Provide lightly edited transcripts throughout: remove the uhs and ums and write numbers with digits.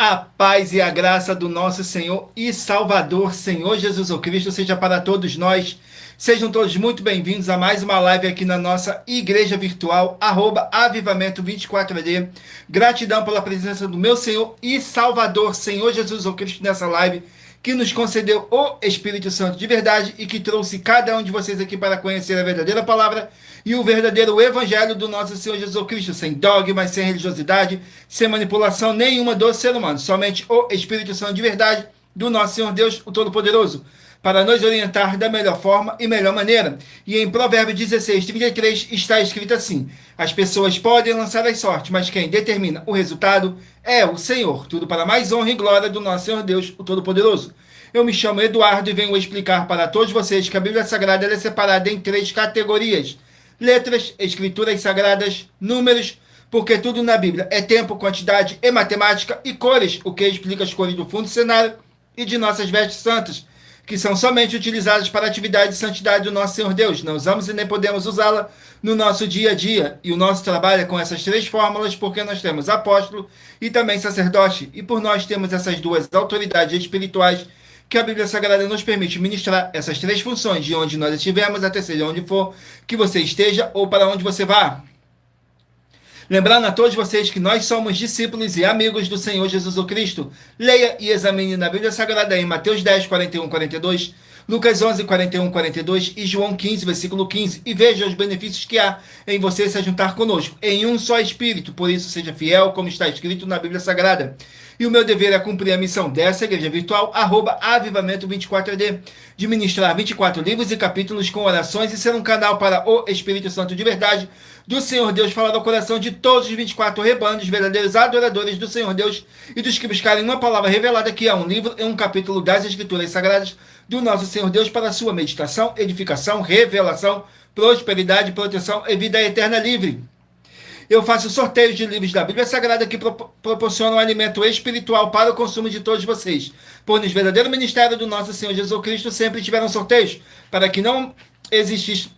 A paz e a graça do nosso Senhor e Salvador, Senhor Jesus o Cristo, seja para todos nós. Sejam todos muito bem-vindos a mais uma live aqui na nossa igreja virtual, Avivamento 24D. Gratidão pela presença do meu Senhor e Salvador, Senhor Jesus o Cristo, nessa live, que nos concedeu o Espírito Santo de verdade e que trouxe cada um de vocês aqui para conhecer a verdadeira palavra e o verdadeiro evangelho do nosso Senhor Jesus Cristo, sem dogmas, sem religiosidade, sem manipulação nenhuma do ser humano, somente o Espírito Santo de verdade do nosso Senhor Deus, o Todo-Poderoso, para nos orientar da melhor forma e melhor maneira. E em Provérbios 16:33 está escrito assim: as pessoas podem lançar as sortes, mas quem determina o resultado é o Senhor. Tudo para mais honra e glória do nosso Senhor Deus, o Todo-Poderoso. Eu me chamo Eduardo e venho explicar para todos vocês que a Bíblia Sagrada é separada em 3 categorias: letras, escrituras sagradas, números, porque tudo na Bíblia é tempo, quantidade e matemática, e cores, o que explica as cores do fundo do cenário e de nossas vestes santas, que são somente utilizadas para a atividade de santidade do nosso Senhor Deus. Não usamos e nem podemos usá-la no nosso dia a dia. E o nosso trabalho é com essas 3 fórmulas, porque nós temos apóstolo e também sacerdote. E por nós temos essas 2 autoridades espirituais que a Bíblia Sagrada nos permite ministrar essas 3 funções, de onde nós estivermos, até seja onde for que você esteja ou para onde você vá. Lembrando a todos vocês que nós somos discípulos e amigos do Senhor Jesus o Cristo. Leia e examine na Bíblia Sagrada em Mateus 10, 41, 42, Lucas 11, 41, 42 e João 15, versículo 15, e veja os benefícios que há em você se juntar conosco, em um só Espírito. Por isso, seja fiel, como está escrito na Bíblia Sagrada. E o meu dever é cumprir a missão dessa igreja virtual, Avivamento 24D, de ministrar 24 livros e capítulos com orações e ser um canal para o Espírito Santo de verdade do Senhor Deus falar ao coração de todos os 24 rebanhos, verdadeiros adoradores do Senhor Deus e dos que buscarem uma palavra revelada que é um livro e um capítulo das Escrituras Sagradas do nosso Senhor Deus para sua meditação, edificação, revelação, prosperidade, proteção e vida eterna livre. Eu faço sorteios de livros da Bíblia Sagrada que proporcionam alimento espiritual para o consumo de todos vocês. Pois no verdadeiro ministério do nosso Senhor Jesus Cristo sempre tiveram sorteios, para que não existisse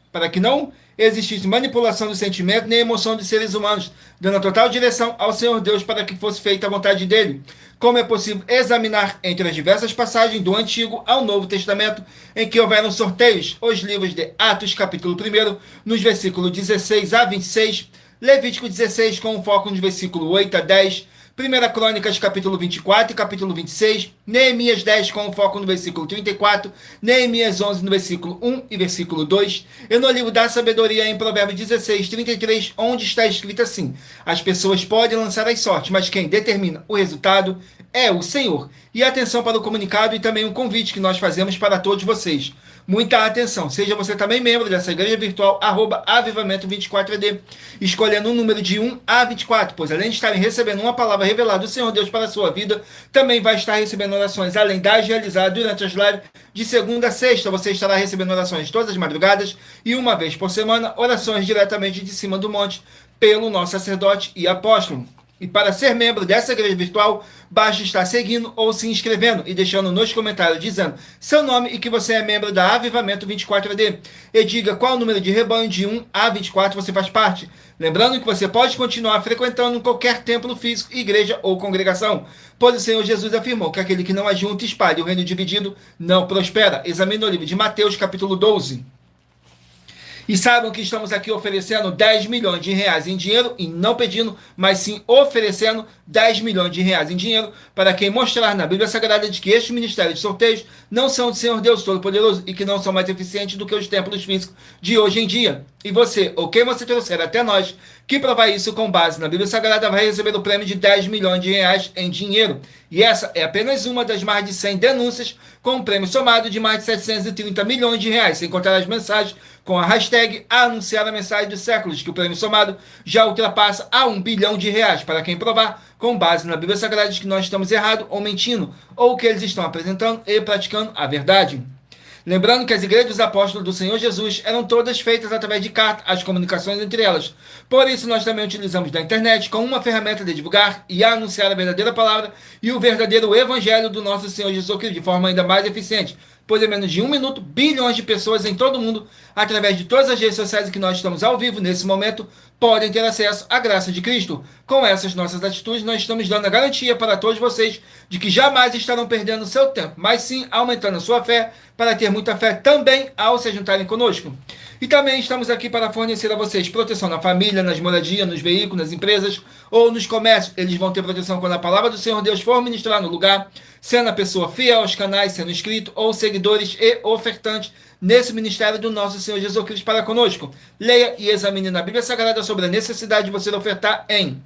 manipulação do sentimento nem emoção dos seres humanos, dando a total direção ao Senhor Deus para que fosse feita a vontade dele. Como é possível examinar entre as diversas passagens do Antigo ao Novo Testamento em que houveram sorteios, os livros de Atos, capítulo 1, nos versículos 16 a 26, Levítico 16, com foco nos versículos 8 a 10, 1 Crônicas, capítulo 24 e capítulo 26, Neemias 10, com foco no versículo 34, Neemias 11, no versículo 1 e versículo 2, e no livro da sabedoria, em Provérbios 16, 33, onde está escrito assim: as pessoas podem lançar as sortes, mas quem determina o resultado é o Senhor. E atenção para o comunicado e também um convite que nós fazemos para todos vocês. Muita atenção, seja você também membro dessa igreja virtual, Avivamento 24D, escolhendo um número de 1 a 24, pois além de estarem recebendo uma palavra revelada do Senhor Deus para a sua vida, também vai estar recebendo orações, além das realizadas durante as lives de segunda a sexta. Você estará recebendo orações todas as madrugadas e uma vez por semana, orações diretamente de cima do monte, pelo nosso sacerdote e apóstolo. E para ser membro dessa igreja virtual, basta estar seguindo ou se inscrevendo e deixando nos comentários dizendo seu nome e que você é membro da Avivamento 24D. E diga qual o número de rebanho de 1 a 24 você faz parte. Lembrando que você pode continuar frequentando qualquer templo físico, igreja ou congregação, pois o Senhor Jesus afirmou que aquele que não ajunta e espalha o reino dividido não prospera. Examine o livro de Mateus, capítulo 12. E saibam que estamos aqui oferecendo 10 milhões de reais em dinheiro, e não pedindo, mas sim oferecendo 10 milhões de reais em dinheiro para quem mostrar na Bíblia Sagrada de que estes ministérios de sorteios não são do Senhor Deus Todo-Poderoso e que não são mais eficientes do que os templos físicos de hoje em dia. E você, ou quem você trouxer até nós, que provar isso com base na Bíblia Sagrada, vai receber o prêmio de 10 milhões de reais em dinheiro. E essa é apenas uma das mais de 100 denúncias, com um prêmio somado de mais de 730 milhões de reais, sem contar as mensagens com a hashtag anunciar a mensagem dos séculos, que o prêmio somado já ultrapassa a 1 bilhão de reais, para quem provar com base na Bíblia Sagrada de que nós estamos errados ou mentindo, ou que eles estão apresentando e praticando a verdade. Lembrando que as igrejas dos apóstolos do Senhor Jesus eram todas feitas através de carta, as comunicações entre elas. Por isso, nós também utilizamos da internet como uma ferramenta de divulgar e anunciar a verdadeira palavra e o verdadeiro evangelho do nosso Senhor Jesus Cristo de forma ainda mais eficiente, pois em menos de 1 minuto, bilhões de pessoas em todo o mundo, através de todas as redes sociais em que nós estamos ao vivo nesse momento, podem ter acesso à graça de Cristo. Com essas nossas atitudes, nós estamos dando a garantia para todos vocês de que jamais estarão perdendo seu tempo, mas sim aumentando a sua fé, para ter muita fé também ao se juntarem conosco. E também estamos aqui para fornecer a vocês proteção na família, nas moradias, nos veículos, nas empresas ou nos comércios. Eles vão ter proteção quando a palavra do Senhor Deus for ministrar no lugar, sendo a pessoa fiel aos canais, sendo inscrito ou seguidores e ofertantes nesse ministério do nosso Senhor Jesus Cristo para conosco. Leia e examine na Bíblia Sagrada sobre a necessidade de você ofertar em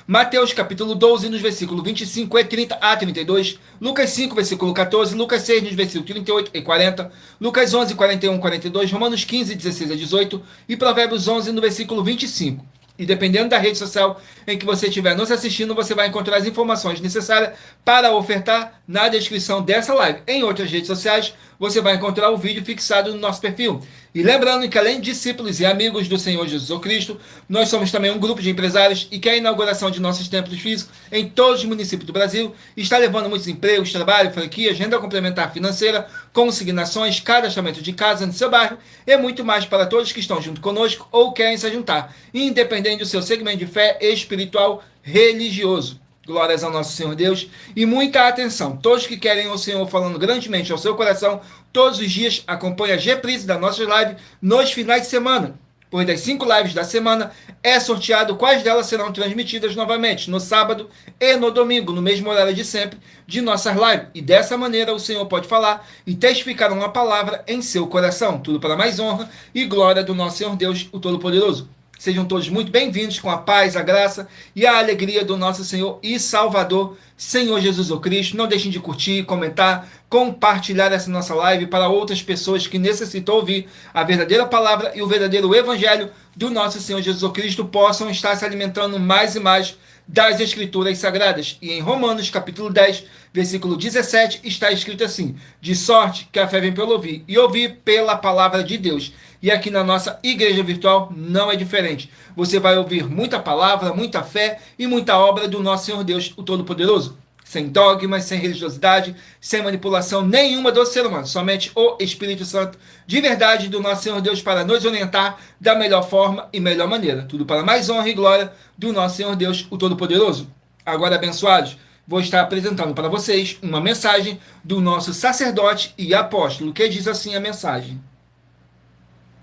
Mateus capítulo 12, nos versículos 25 e 30 a 32, Lucas 5, versículo 14, Lucas 6, nos versículos 38 e 40, Lucas 11, 41 e 42, Romanos 15, 16 a 18 e Provérbios 11, no versículo 25. E dependendo da rede social em que você estiver nos assistindo, você vai encontrar as informações necessárias para ofertar na descrição dessa live. Em outras redes sociais, você vai encontrar o vídeo fixado no nosso perfil. E lembrando que além de discípulos e amigos do Senhor Jesus Cristo, nós somos também um grupo de empresários e que a inauguração de nossos templos físicos em todos os municípios do Brasil está levando muitos empregos, trabalho, franquias, renda complementar financeira, consignações, cadastramento de casa no seu bairro e muito mais para todos que estão junto conosco ou querem se juntar, independente do seu segmento de fé espiritual religioso. Glórias ao nosso Senhor Deus. E muita atenção. Todos que querem o Senhor falando grandemente ao seu coração, todos os dias acompanhem as reprises da nossa live nos finais de semana. Pois das 5 lives da semana é sorteado quais delas serão transmitidas novamente no sábado e no domingo, no mesmo horário de sempre, de nossas lives. E dessa maneira o Senhor pode falar e testificar uma palavra em seu coração. Tudo para mais honra e glória do nosso Senhor Deus, o Todo-Poderoso. Sejam todos muito bem-vindos com a paz, a graça e a alegria do nosso Senhor e Salvador, Senhor Jesus o Cristo. Não deixem de curtir, comentar, compartilhar essa nossa live para outras pessoas que necessitam ouvir a verdadeira palavra e o verdadeiro evangelho do nosso Senhor Jesus o Cristo possam estar se alimentando mais e mais das Escrituras Sagradas. E em Romanos, capítulo 10, versículo 17, está escrito assim: de sorte que a fé vem pelo ouvir, e ouvir pela palavra de Deus. E aqui na nossa igreja virtual não é diferente. Você vai ouvir muita palavra, muita fé e muita obra do nosso Senhor Deus, o Todo-Poderoso. Sem dogmas, sem religiosidade, sem manipulação nenhuma do ser humano. Somente o Espírito Santo de verdade do nosso Senhor Deus para nos orientar da melhor forma e melhor maneira. Tudo para mais honra e glória do nosso Senhor Deus, o Todo-Poderoso. Agora, abençoados, vou estar apresentando para vocês uma mensagem do nosso sacerdote e apóstolo, que diz assim a mensagem.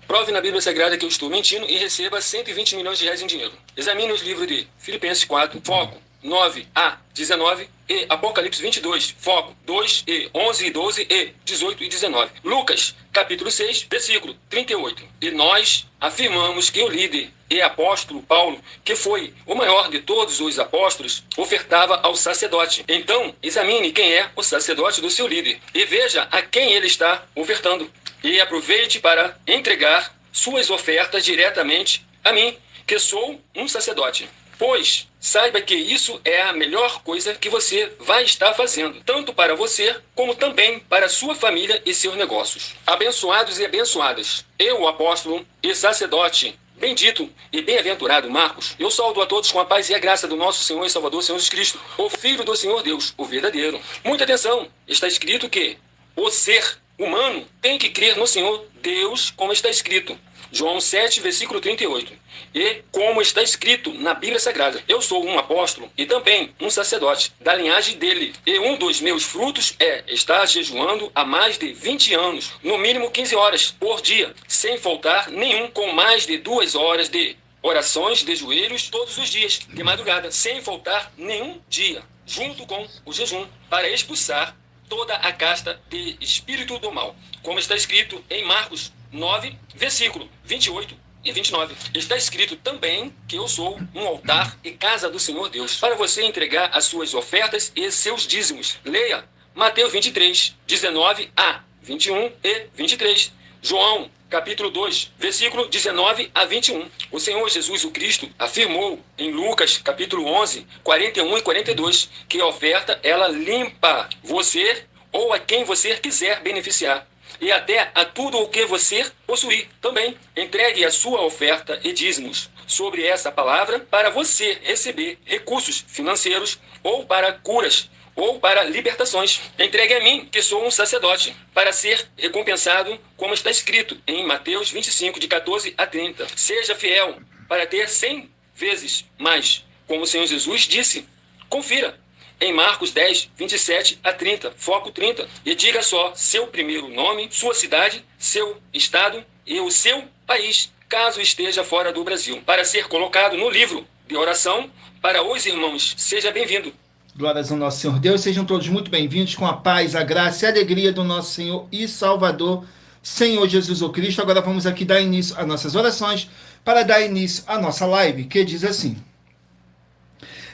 Prove na Bíblia Sagrada que eu estou mentindo e receba 120 milhões de reais em dinheiro. Examine os livros de Filipenses 4, foco 9 a 19 e Apocalipse 22, foco 2 e 11 e 12 e 18 e 19. Lucas, capítulo 6, versículo 38. E nós afirmamos que o líder e apóstolo Paulo, que foi o maior de todos os apóstolos, ofertava ao sacerdote. Então, examine quem é o sacerdote do seu líder e veja a quem ele está ofertando. E aproveite para entregar suas ofertas diretamente a mim, que sou um sacerdote. Pois saiba que isso é a melhor coisa que você vai estar fazendo, tanto para você, como também para sua família e seus negócios. Abençoados e abençoadas, eu, o apóstolo e sacerdote, bendito e bem-aventurado Marcos, eu saúdo a todos com a paz e a graça do nosso Senhor e Salvador, Senhor Jesus Cristo, o Filho do Senhor Deus, o verdadeiro. Muita atenção, está escrito que o ser humano tem que crer no Senhor Deus, como está escrito. João 7, versículo 38. E como está escrito na Bíblia Sagrada, eu sou um apóstolo e também um sacerdote da linhagem dele. E um dos meus frutos é estar jejuando há mais de 20 anos, no mínimo 15 horas por dia, sem faltar nenhum, com mais de 2 horas de orações de joelhos todos os dias, de madrugada, sem faltar nenhum dia, junto com o jejum, para expulsar toda a casta de espírito do mal, como está escrito em Marcos 9, versículo 28 e 29. Está escrito também que eu sou um altar e casa do Senhor Deus, para você entregar as suas ofertas e seus dízimos. Leia Mateus 23, 19 a 21 e 23. João, capítulo 2, versículo 19 a 21. O Senhor Jesus o Cristo afirmou em Lucas, capítulo 11, 41 e 42, que a oferta, ela limpa você ou a quem você quiser beneficiar, e até a tudo o que você possuir também. Entregue a sua oferta e dízimos sobre essa palavra para você receber recursos financeiros ou para curas ou para libertações. Entregue a mim, que sou um sacerdote, para ser recompensado, como está escrito em Mateus 25, de 14 a 30. Seja fiel para ter 100 vezes mais, como o Senhor Jesus disse. Confira em Marcos 10, 27 a 30, foco 30, e diga só seu primeiro nome, sua cidade, seu estado e o seu país, caso esteja fora do Brasil, para ser colocado no livro de oração para os irmãos. Seja bem-vindo. Glórias ao nosso Senhor Deus, sejam todos muito bem-vindos com a paz, a graça e a alegria do nosso Senhor e Salvador, Senhor Jesus o Cristo. Agora vamos aqui dar início às nossas orações, para dar início à nossa live, que diz assim: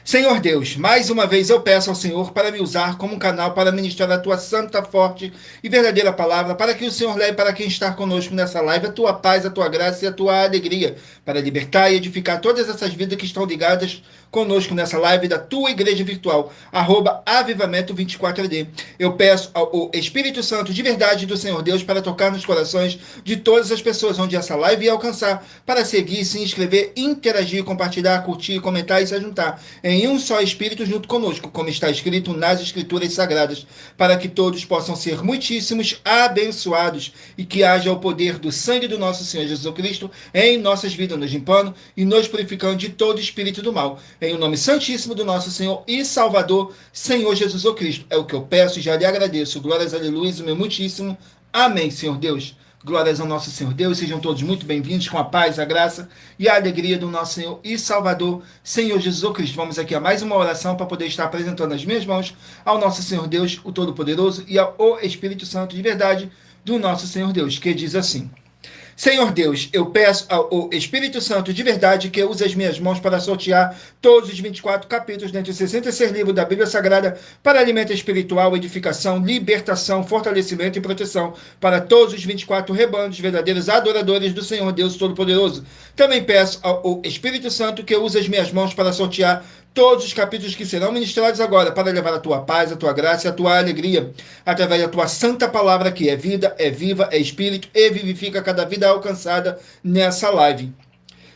Senhor Deus, mais uma vez eu peço ao Senhor para me usar como um canal para ministrar a tua santa, forte e verdadeira palavra, para que o Senhor leve para quem está conosco nessa live a tua paz, a tua graça e a tua alegria, para libertar e edificar todas essas vidas que estão ligadas conosco nessa live da tua igreja virtual, @avivamento24AD. Eu peço ao Espírito Santo de verdade do Senhor Deus para tocar nos corações de todas as pessoas onde essa live ia alcançar, para seguir, se inscrever, interagir, compartilhar, curtir, comentar e se juntar em um só Espírito junto conosco, como está escrito nas Escrituras Sagradas, para que todos possam ser muitíssimos abençoados e que haja o poder do sangue do nosso Senhor Jesus Cristo em nossas vidas, nos limpando e nos purificando de todo espírito do mal. Em o nome santíssimo do nosso Senhor e Salvador, Senhor Jesus o Cristo. É o que eu peço e já lhe agradeço. Glórias, aleluia, o meu muitíssimo. Amém, Senhor Deus. Glórias ao nosso Senhor Deus. Sejam todos muito bem-vindos com a paz, a graça e a alegria do nosso Senhor e Salvador, Senhor Jesus o Cristo. Vamos aqui a mais uma oração para poder estar apresentando as minhas mãos ao nosso Senhor Deus, o Todo-Poderoso, e ao Espírito Santo de verdade do nosso Senhor Deus, que diz assim: Senhor Deus, eu peço ao Espírito Santo de verdade que use as minhas mãos para sortear todos os 24 capítulos dentre os 66 livros da Bíblia Sagrada para alimento espiritual, edificação, libertação, fortalecimento e proteção para todos os 24 rebanhos verdadeiros adoradores do Senhor Deus Todo-Poderoso. Também peço ao Espírito Santo que use as minhas mãos para sortear todos os capítulos que serão ministrados agora, para levar a tua paz, a tua graça e a tua alegria, através da tua santa palavra, que é vida, é viva, é espírito e vivifica cada vida alcançada nessa live.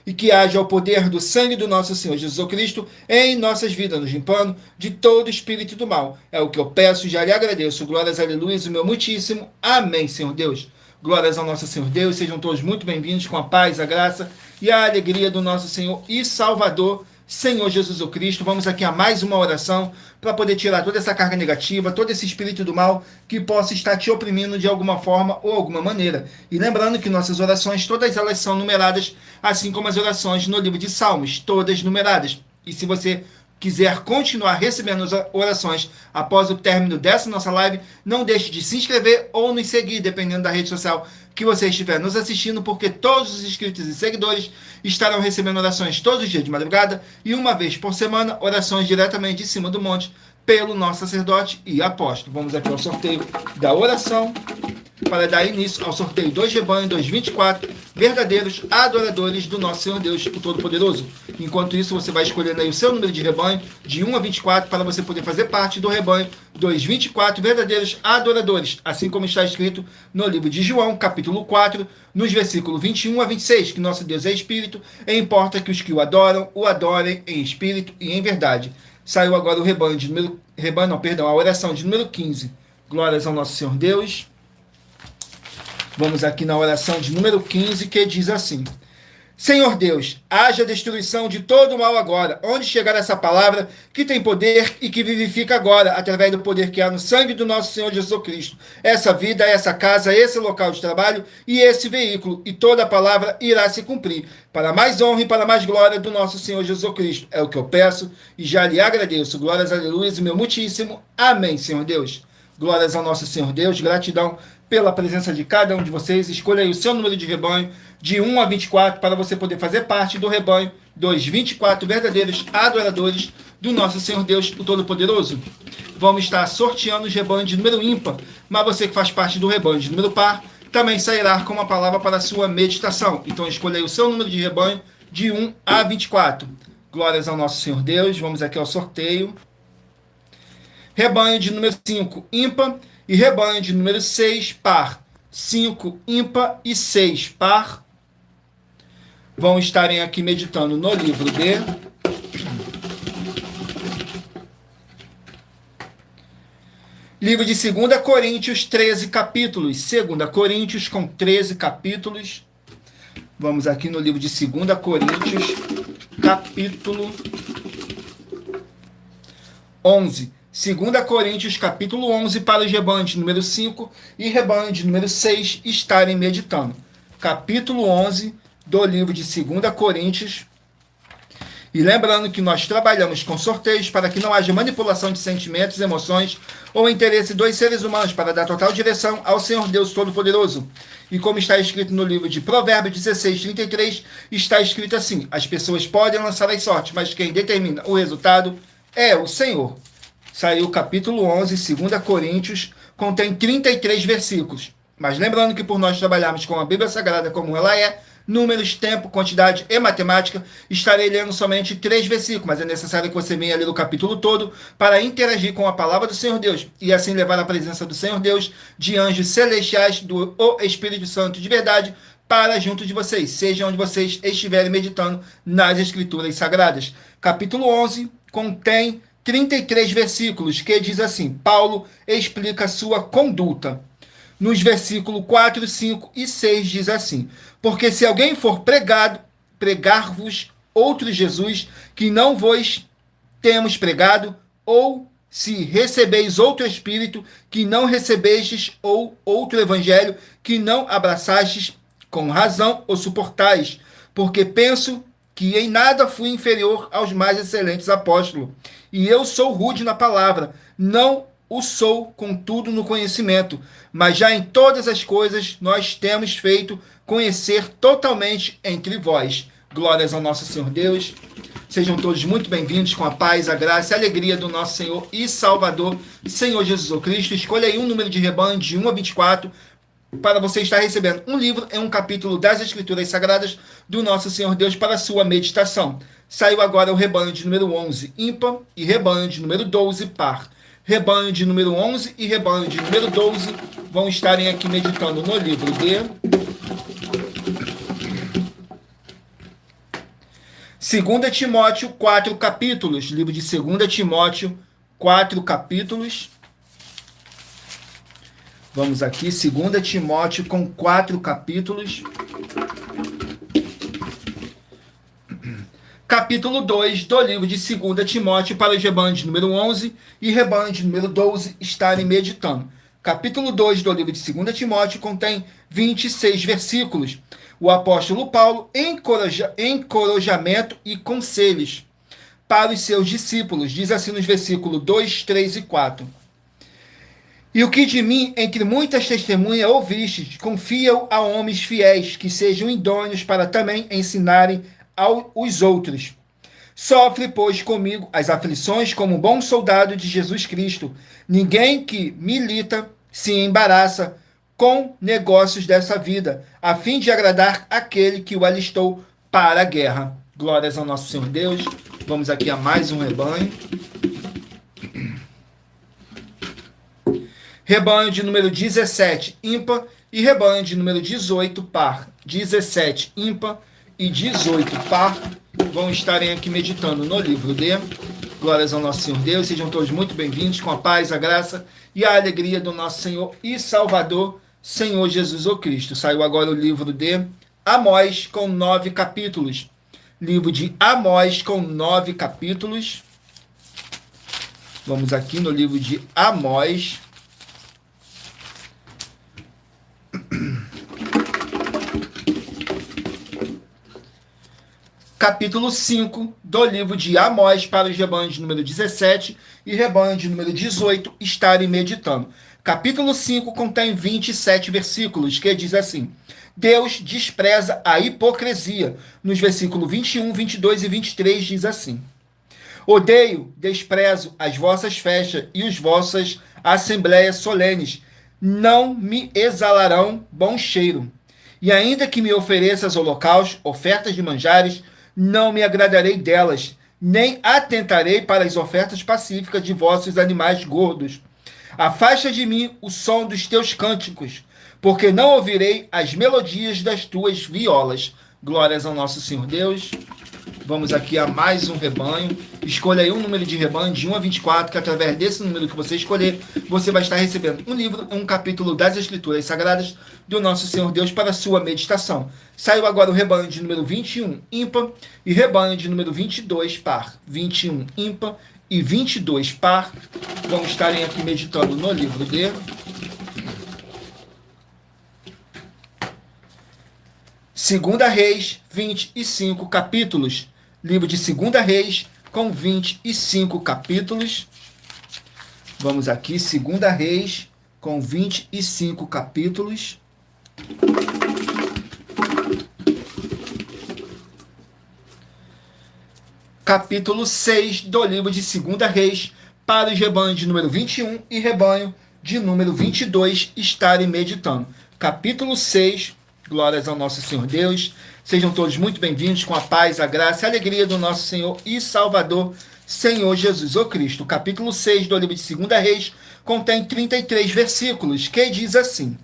E que haja o poder do sangue do nosso Senhor Jesus Cristo em nossas vidas, nos limpando de todo espírito do mal. É o que eu peço e já lhe agradeço. Glórias, aleluia, o meu muitíssimo. Amém, Senhor Deus. Glórias ao nosso Senhor Deus. Sejam todos muito bem-vindos com a paz, a graça e a alegria do nosso Senhor e Salvador, Senhor Jesus o Cristo. Vamos aqui a mais uma oração para poder tirar toda essa carga negativa, todo esse espírito do mal que possa estar te oprimindo de alguma forma ou alguma maneira. E lembrando que nossas orações, todas elas são numeradas, assim como as orações no livro de Salmos, todas numeradas. E se você quiser continuar recebendo as orações após o término dessa nossa live, não deixe de se inscrever ou nos seguir, dependendo da rede social que você estiver nos assistindo, porque todos os inscritos e seguidores estarão recebendo orações todos os dias de madrugada e uma vez por semana, orações diretamente de cima do monte pelo nosso sacerdote e apóstolo. Vamos aqui ao sorteio da oração para dar início ao sorteio dos rebanhos dos 24 verdadeiros adoradores do nosso Senhor Deus, o Todo-Poderoso. Enquanto isso, você vai escolhendo aí o seu número de rebanho, de 1 a 24, para você poder fazer parte do rebanho dos 24 verdadeiros adoradores, assim como está escrito no livro de João, capítulo 4, nos versículos 21 a 26, que nosso Deus é Espírito, e importa que os que o adoram, o adorem em Espírito e em verdade. Saiu agora o a oração de número 15. Glórias ao nosso Senhor Deus. Vamos aqui na oração de número 15, que diz assim: Senhor Deus, haja destruição de todo o mal agora, onde chegar essa palavra que tem poder e que vivifica agora, através do poder que há no sangue do nosso Senhor Jesus Cristo. Essa vida, essa casa, esse local de trabalho e esse veículo, e toda a palavra irá se cumprir, para mais honra e para mais glória do nosso Senhor Jesus Cristo. É o que eu peço e já lhe agradeço. Glórias, aleluia, e meu muitíssimo. Amém, Senhor Deus. Glórias ao nosso Senhor Deus, gratidão pela presença de cada um de vocês. Escolha aí o seu número de rebanho, de 1 a 24, para você poder fazer parte do rebanho dos 24 verdadeiros adoradores do nosso Senhor Deus, o Todo-Poderoso. Vamos estar sorteando os rebanhos de número ímpar, mas você que faz parte do rebanho de número par, também sairá com uma palavra para a sua meditação. Então escolha aí o seu número de rebanho, de 1 a 24. Glórias ao nosso Senhor Deus. Vamos aqui ao sorteio. Rebanho de número 5, ímpar, e rebanho de número 6, par. 5, ímpar e 6, par. Vão estarem aqui meditando no livro de Livro de 2 Coríntios, 13 capítulos. 2 Coríntios com 13 capítulos. Vamos aqui no livro de 2 Coríntios, capítulo 11. 2 Coríntios, capítulo 11, para os rebanhos de número 5 e rebanho de número 6 estarem meditando. Capítulo 11 do livro de 2 Coríntios. E lembrando que nós trabalhamos com sorteios para que não haja manipulação de sentimentos, emoções ou interesse dos seres humanos, para dar total direção ao Senhor Deus Todo-Poderoso. E como está escrito no livro de Provérbios 16, 33, está escrito assim: as pessoas podem lançar as sortes, mas quem determina o resultado é o Senhor. Saiu o capítulo 11, 2 Coríntios, contém 33 versículos. Mas lembrando que por nós trabalharmos com a Bíblia Sagrada como ela é, números, tempo, quantidade e matemática, estarei lendo somente 3 versículos, mas é necessário que você venha ler o capítulo todo para interagir com a palavra do Senhor Deus e assim levar a presença do Senhor Deus, de anjos celestiais, do Espírito Santo de verdade, para junto de vocês, seja onde vocês estiverem meditando nas Escrituras Sagradas. Capítulo 11 contém 33 versículos, que diz assim: Paulo explica sua conduta. Nos versículos 4, 5 e 6 diz assim: porque se alguém for pregar-vos outro Jesus, que não vos temos pregado, ou se recebeis outro Espírito, que não recebestes, ou outro Evangelho, que não abraçastes, com razão o suportais, porque penso que em nada fui inferior aos mais excelentes apóstolos, e eu sou rude na palavra, não o sou, contudo, no conhecimento, mas já em todas as coisas nós temos feito conhecer totalmente entre vós. Glórias ao nosso Senhor Deus. Sejam todos muito bem-vindos com a paz, a graça e a alegria do nosso Senhor e Salvador, Senhor Jesus Cristo. Escolha aí um número de rebanho de 1 a 24 para você estar recebendo um livro em um capítulo das Escrituras Sagradas do nosso Senhor Deus para a sua meditação. Saiu agora o rebanho de número 11, ímpar, e rebanho de número 12, par. Rebanho de número 11 e rebanho de número 12 vão estarem aqui meditando no livro de 2 Timóteo, 4 capítulos. Livro de 2 Timóteo, 4 capítulos. Vamos aqui, 2 Timóteo com 4 capítulos. Capítulo 2 do livro de 2 Timóteo para os rebanhos de número 11 e rebanho de número 12 estarem meditando. Capítulo 2 do livro de 2 Timóteo contém 26 versículos. O apóstolo Paulo encorajamento e conselhos para os seus discípulos. Diz assim nos versículos 2, 3 e 4. E o que de mim, entre muitas testemunhas, ouvistes, confia-o a homens fiéis, que sejam idôneos para também ensinarem aos outros. Sofre, pois, comigo as aflições como um bom soldado de Jesus Cristo. Ninguém que milita se embaraça com negócios dessa vida, a fim de agradar aquele que o alistou para a guerra. Glórias ao nosso Senhor Deus. Vamos aqui a mais um rebanho. Rebanho de número 17, ímpar, e rebanho de número 18, par. 17, ímpar, e 18, par, vão estarem aqui meditando no livro de Glórias ao nosso Senhor Deus. Sejam todos muito bem-vindos com a paz, a graça e a alegria do nosso Senhor e Salvador, Senhor Jesus o Cristo. Saiu agora o livro de Amós com 9 capítulos. Livro de Amós com 9 capítulos. Vamos aqui no livro de Amós. Capítulo 5 do livro de Amós para os rebanhos de número 17 e rebanho de número 18 estarem meditando. Capítulo 5 contém 27 versículos, que diz assim: Deus despreza a hipocrisia. Nos versículos 21, 22 e 23 diz assim: Odeio, desprezo as vossas festas e as vossas assembleias solenes. Não me exalarão bom cheiro. E ainda que me ofereças holocaustos, ofertas de manjares, não me agradarei delas, nem atentarei para as ofertas pacíficas de vossos animais gordos. Afasta de mim o som dos teus cânticos, porque não ouvirei as melodias das tuas violas. Glórias ao nosso Senhor Deus. Vamos aqui a mais um rebanho. Escolha aí um número de rebanho de 1 a 24, que através desse número que você escolher, você vai estar recebendo um livro, um capítulo das Escrituras Sagradas do nosso Senhor Deus para a sua meditação. Saiu agora o rebanho de número 21, ímpar, e rebanho de número 22, par. 21, ímpar, e 22, par. Vamos estarem aqui meditando no livro de Segunda Reis, 25 capítulos. Livro de Segunda Reis, com 25 capítulos. Vamos aqui, Segunda Reis, com 25 capítulos. Capítulo 6 do livro de Segunda Reis, para os rebanhos de número 21 e rebanho de número 22 estarem meditando. Capítulo 6, glórias ao nosso Senhor Deus. Sejam todos muito bem-vindos com a paz, a graça e a alegria do nosso Senhor e Salvador, Senhor Jesus o Cristo. Capítulo 6 do livro de Segunda Reis contém 33 versículos, que diz assim: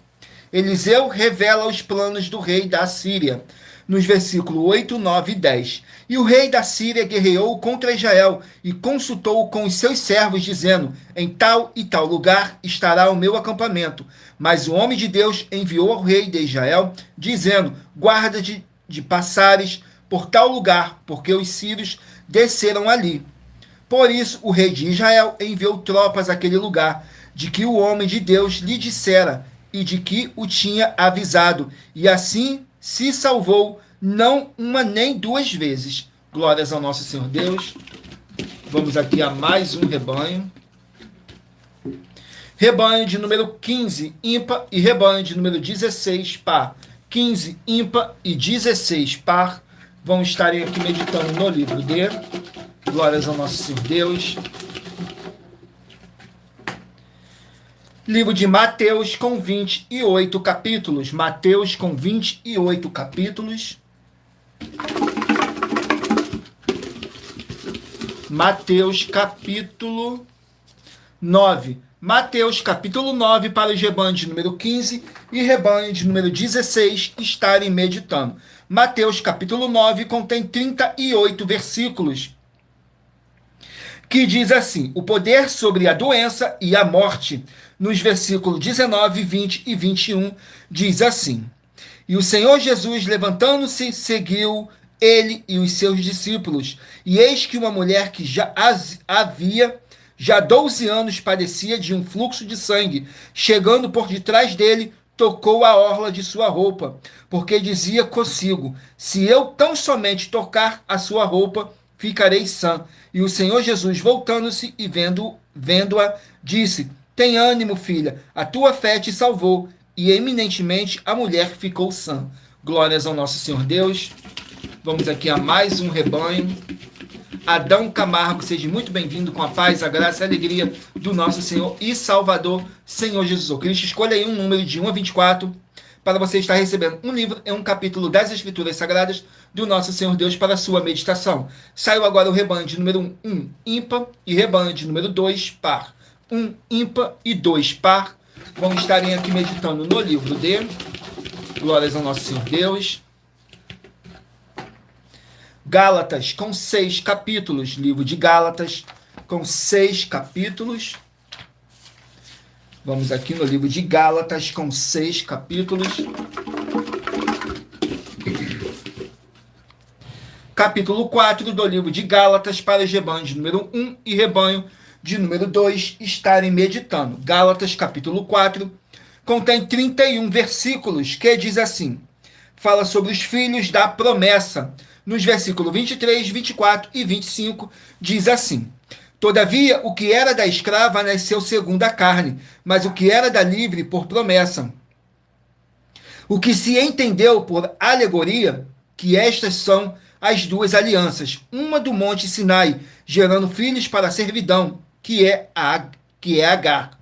Eliseu revela os planos do rei da Síria, nos versículos 8, 9 e 10. E o rei da Síria guerreou contra Israel e consultou com os seus servos, dizendo: Em tal e tal lugar estará o meu acampamento. Mas o homem de Deus enviou ao rei de Israel, dizendo: Guarda de passares por tal lugar, porque os sírios desceram ali. Por isso o rei de Israel enviou tropas àquele lugar, de que o homem de Deus lhe dissera e de que o tinha avisado, e assim se salvou, não uma nem duas vezes. Glórias ao nosso Senhor Deus. Vamos aqui a mais um rebanho. Rebanho de número 15, ímpar, e rebanho de número 16, par. 15, ímpar e 16, par. Vamos estar aqui meditando no livro de Glórias ao nosso Senhor Deus. Livro de Mateus com 28 capítulos. Mateus com 28 capítulos. Mateus capítulo 9. Mateus capítulo 9 para os rebanhos de número 15 e rebanho de número 16 estarem meditando. Mateus capítulo 9 contém 38 versículos, que diz assim: o poder sobre a doença e a morte. Nos versículos 19, 20 e 21, diz assim: E o Senhor Jesus, levantando-se, seguiu ele e os seus discípulos. E eis que uma mulher que já 12 anos padecia de um fluxo de sangue, chegando por detrás dele, tocou a orla de sua roupa, porque dizia consigo: se eu tão somente tocar a sua roupa, ficarei sã. E o Senhor Jesus, voltando-se e vendo-a, disse: tem ânimo, filha, a tua fé te salvou. E eminentemente a mulher ficou sã. Glórias ao nosso Senhor Deus. Vamos aqui a mais um rebanho. Adão Camargo, seja muito bem-vindo com a paz, a graça e a alegria do nosso Senhor e Salvador, Senhor Jesus Cristo. Escolha aí um número de 1 a 24 para você estar recebendo um livro e um capítulo das Escrituras Sagradas do nosso Senhor Deus para a sua meditação. Saiu agora o rebanho de número 1, ímpar, e rebanho de número 2, par. 1, ímpar e 2, par. Vamos estarem aqui meditando no livro de Glórias ao nosso Senhor Deus. Gálatas com 6 capítulos. Livro de Gálatas com 6 capítulos. Vamos aqui no livro de Gálatas com 6 capítulos. Capítulo 4 do livro de Gálatas para os rebanhos de número 1 e rebanho de número 2 estarem meditando. Gálatas capítulo 4 contém 31 versículos, que diz assim: fala sobre os filhos da promessa. Nos versículos 23, 24 e 25 diz assim: todavia o que era da escrava nasceu segundo a carne, mas o que era da livre por promessa. O que se entendeu por alegoria, que estas são as duas alianças, uma do monte Sinai, gerando filhos para a servidão, que é Agar.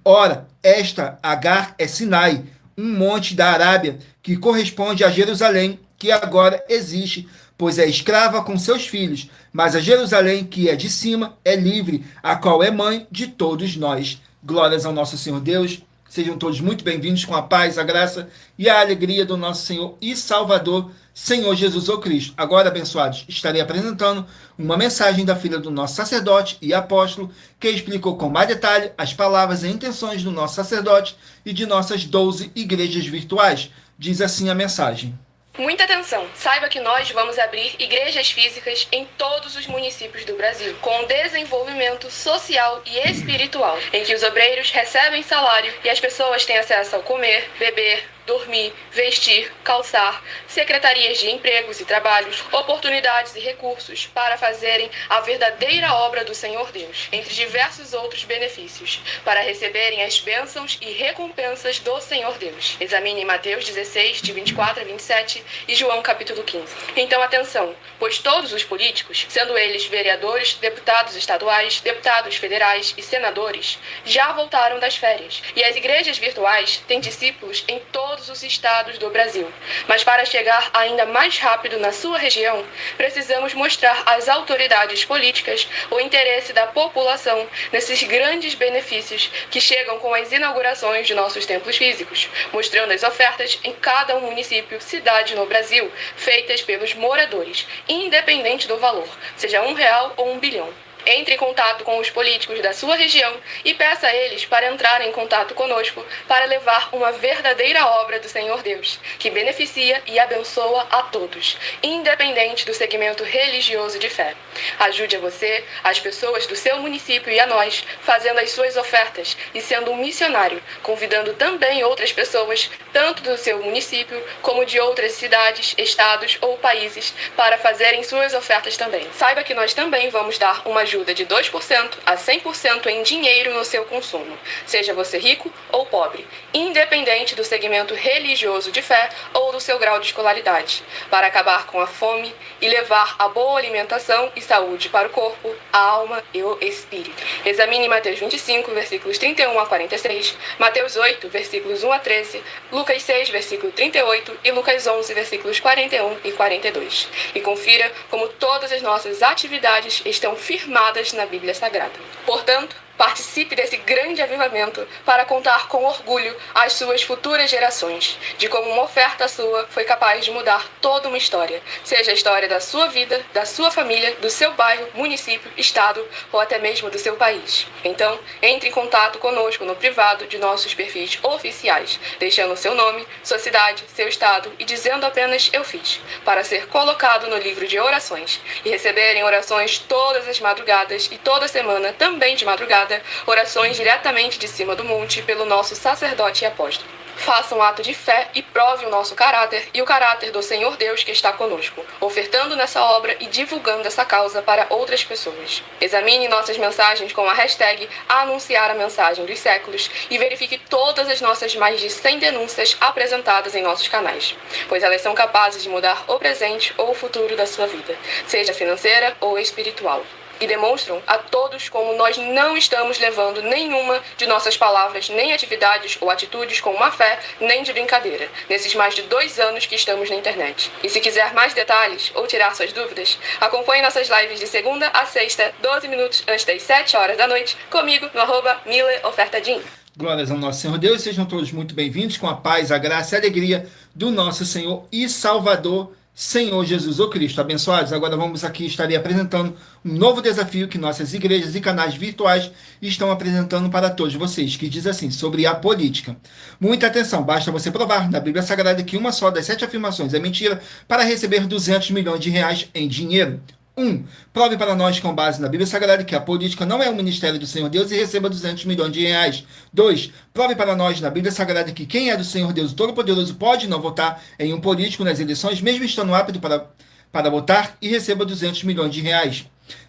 Ora, esta Agar é Sinai, um monte da Arábia, que corresponde a Jerusalém, que agora existe, pois é escrava com seus filhos, mas a Jerusalém, que é de cima, é livre, a qual é mãe de todos nós. Glórias ao nosso Senhor Deus. Sejam todos muito bem-vindos com a paz, a graça e a alegria do nosso Senhor e Salvador, Senhor Jesus o Cristo. Agora, abençoados, estarei apresentando uma mensagem da filha do nosso sacerdote e apóstolo, que explicou com mais detalhe as palavras e intenções do nosso sacerdote e de nossas 12 igrejas virtuais. Diz assim a mensagem. Muita atenção! Saiba que nós vamos abrir igrejas físicas em todos os municípios do Brasil, com desenvolvimento social e espiritual, em que os obreiros recebem salário e as pessoas têm acesso ao comer, beber, dormir, vestir, calçar, secretarias de empregos e trabalhos, oportunidades e recursos para fazerem a verdadeira obra do Senhor Deus, entre diversos outros benefícios, para receberem as bênçãos e recompensas do Senhor Deus. Examine Mateus 16, de 24 a 27 e João capítulo 15. Então atenção, pois todos os políticos, sendo eles vereadores, deputados estaduais, deputados federais e senadores, já voltaram das férias, e as igrejas virtuais têm discípulos em todos os estados do Brasil. Mas para chegar ainda mais rápido na sua região, precisamos mostrar às autoridades políticas o interesse da população nesses grandes benefícios que chegam com as inaugurações de nossos templos físicos, mostrando as ofertas em cada um município, cidade no Brasil, feitas pelos moradores, independente do valor, seja R$1 ou 1 bilhão. Entre em contato com os políticos da sua região e peça a eles para entrarem em contato conosco para levar uma verdadeira obra do Senhor Deus, que beneficia e abençoa a todos, independente do segmento religioso de fé. Ajude a você, as pessoas do seu município e a nós, fazendo as suas ofertas e sendo um missionário, convidando também outras pessoas, tanto do seu município como de outras cidades, estados ou países, para fazerem suas ofertas também. Saiba que nós também vamos dar uma ajuda de 2% a 100% em dinheiro no seu consumo, seja você rico ou pobre, independente do segmento religioso de fé ou do seu grau de escolaridade, para acabar com a fome e levar a boa alimentação e saúde para o corpo, a alma e o espírito. Examine Mateus 25, versículos 31 a 46, Mateus 8, versículos 1 a 13, Lucas 6, versículo 38 e Lucas 11, versículos 41 e 42. E confira como todas as nossas atividades estão firmadas na Bíblia Sagrada. Portanto, participe desse grande avivamento para contar com orgulho às suas futuras gerações, de como uma oferta sua foi capaz de mudar toda uma história, seja a história da sua vida, da sua família, do seu bairro, município, estado ou até mesmo do seu país. Então, entre em contato conosco no privado de nossos perfis oficiais, deixando seu nome, sua cidade, seu estado e dizendo apenas "eu fiz", para ser colocado no livro de orações e receberem orações todas as madrugadas e toda semana também de madrugada, orações diretamente de cima do monte pelo nosso sacerdote e apóstolo. Faça um ato de fé e prove o nosso caráter e o caráter do Senhor Deus que está conosco, ofertando nessa obra e divulgando essa causa para outras pessoas. Examine nossas mensagens com a hashtag Anunciar a Mensagem dos Séculos e verifique todas as nossas mais de 100 denúncias apresentadas em nossos canais, pois elas são capazes de mudar o presente ou o futuro da sua vida, seja financeira ou espiritual. E demonstram a todos como nós não estamos levando nenhuma de nossas palavras, nem atividades ou atitudes com má fé, nem de brincadeira, nesses mais de 2 anos que estamos na internet. E se quiser mais detalhes ou tirar suas dúvidas, acompanhe nossas lives de segunda a sexta, 12 minutos antes das 7 horas da noite, comigo no @MileOfertaDin. Glórias ao nosso Senhor Deus, sejam todos muito bem-vindos com a paz, a graça e a alegria do nosso Senhor e Salvador, Senhor Jesus o Cristo. Abençoados, agora vamos aqui estar apresentando um novo desafio que nossas igrejas e canais virtuais estão apresentando para todos vocês, que diz assim, sobre a política. Muita atenção, basta você provar na Bíblia Sagrada que uma só das 7 afirmações é mentira para receber 200 milhões de reais em dinheiro. 1. Prove para nós, com base na Bíblia Sagrada, que a política não é o ministério do Senhor Deus e receba 200 milhões de reais. 2. Prove para nós na Bíblia Sagrada que quem é do Senhor Deus Todo-Poderoso pode não votar em um político nas eleições, mesmo estando apto para votar, e receba 200 milhões de reais.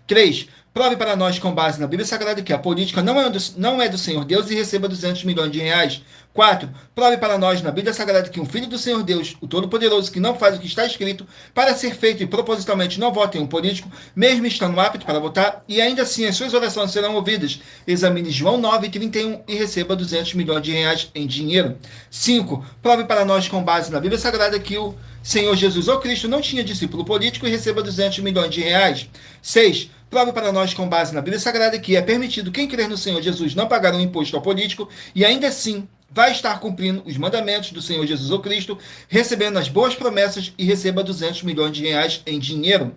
3. Prove para nós, com base na Bíblia Sagrada, que a política não é do Senhor Deus e receba 200 milhões de reais. 4. Prove para nós na Bíblia Sagrada que um filho do Senhor Deus, o Todo-Poderoso, que não faz o que está escrito para ser feito e propositalmente não vota em um político, mesmo estando apto para votar, e ainda assim as suas orações serão ouvidas. Examine João 9:31 e receba 200 milhões de reais em dinheiro. 5. Prove para nós, com base na Bíblia Sagrada, que o Senhor Jesus ou Cristo não tinha discípulo político e receba 200 milhões de reais. 6. Prove para nós, com base na Bíblia Sagrada, que é permitido quem crer no Senhor Jesus não pagar um imposto ao político e ainda assim vai estar cumprindo os mandamentos do Senhor Jesus Cristo, recebendo as boas promessas e receba 200 milhões de reais em dinheiro.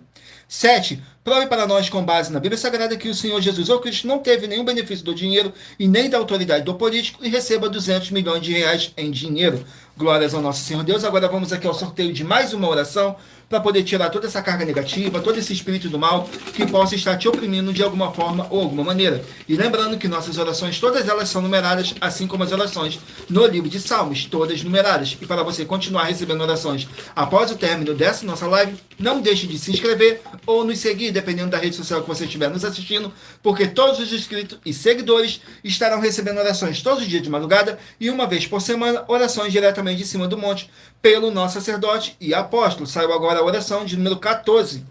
7. Prove para nós, com base na Bíblia Sagrada, que o Senhor Jesus Cristo não teve nenhum benefício do dinheiro e nem da autoridade do político e receba 200 milhões de reais em dinheiro. Glórias ao nosso Senhor Deus. Agora vamos aqui ao sorteio de mais uma oração para poder tirar toda essa carga negativa, todo esse espírito do mal que possa estar te oprimindo de alguma forma ou alguma maneira. E lembrando que nossas orações, todas elas são numeradas, assim como as orações no livro de Salmos, todas numeradas. E para você continuar recebendo orações após o término dessa nossa live, não deixe de se inscrever ou nos seguir, dependendo da rede social que você estiver nos assistindo, porque todos os inscritos e seguidores estarão recebendo orações todos os dias de madrugada e uma vez por semana, orações diretamente de cima do monte, pelo nosso sacerdote e apóstolo. Saiu agora a oração de número 14.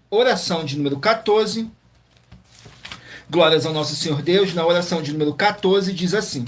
Oração de número 14. Glórias ao nosso Senhor Deus. Na oração de número 14 diz assim: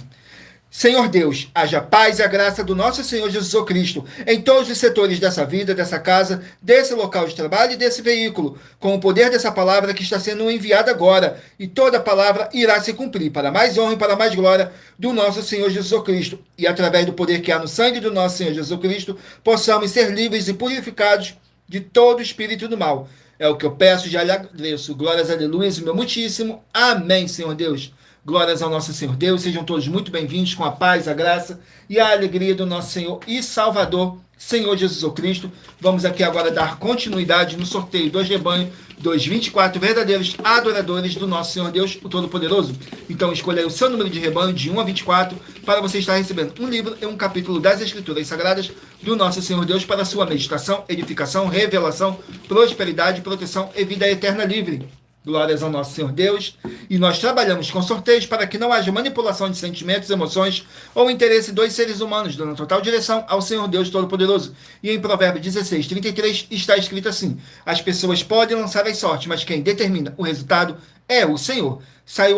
Senhor Deus, haja paz e a graça do nosso Senhor Jesus Cristo em todos os setores dessa vida, dessa casa, desse local de trabalho e desse veículo, com o poder dessa palavra que está sendo enviada agora, e toda palavra irá se cumprir, para mais honra e para mais glória do nosso Senhor Jesus Cristo, e através do poder que há no sangue do nosso Senhor Jesus Cristo, possamos ser livres e purificados de todo espírito do mal. É o que eu peço e já lhe agradeço. Glórias, aleluia, meu muitíssimo. Amém, Senhor Deus. Glórias ao nosso Senhor Deus, sejam todos muito bem-vindos com a paz, a graça e a alegria do nosso Senhor e Salvador, Senhor Jesus Cristo. Vamos aqui agora dar continuidade no sorteio dos rebanhos dos 24 verdadeiros adoradores do nosso Senhor Deus, o Todo-Poderoso. Então escolha aí o seu número de rebanho de 1 a 24 para você estar recebendo um livro e um capítulo das Escrituras Sagradas do nosso Senhor Deus para sua meditação, edificação, revelação, prosperidade, proteção e vida eterna livre. Glórias ao nosso Senhor Deus. E nós trabalhamos com sorteios para que não haja manipulação de sentimentos, emoções ou interesse dos seres humanos, dando total direção ao Senhor Deus Todo-Poderoso. E em Provérbios 16, 33 está escrito assim: as pessoas podem lançar as sortes, mas quem determina o resultado é o Senhor. Saiu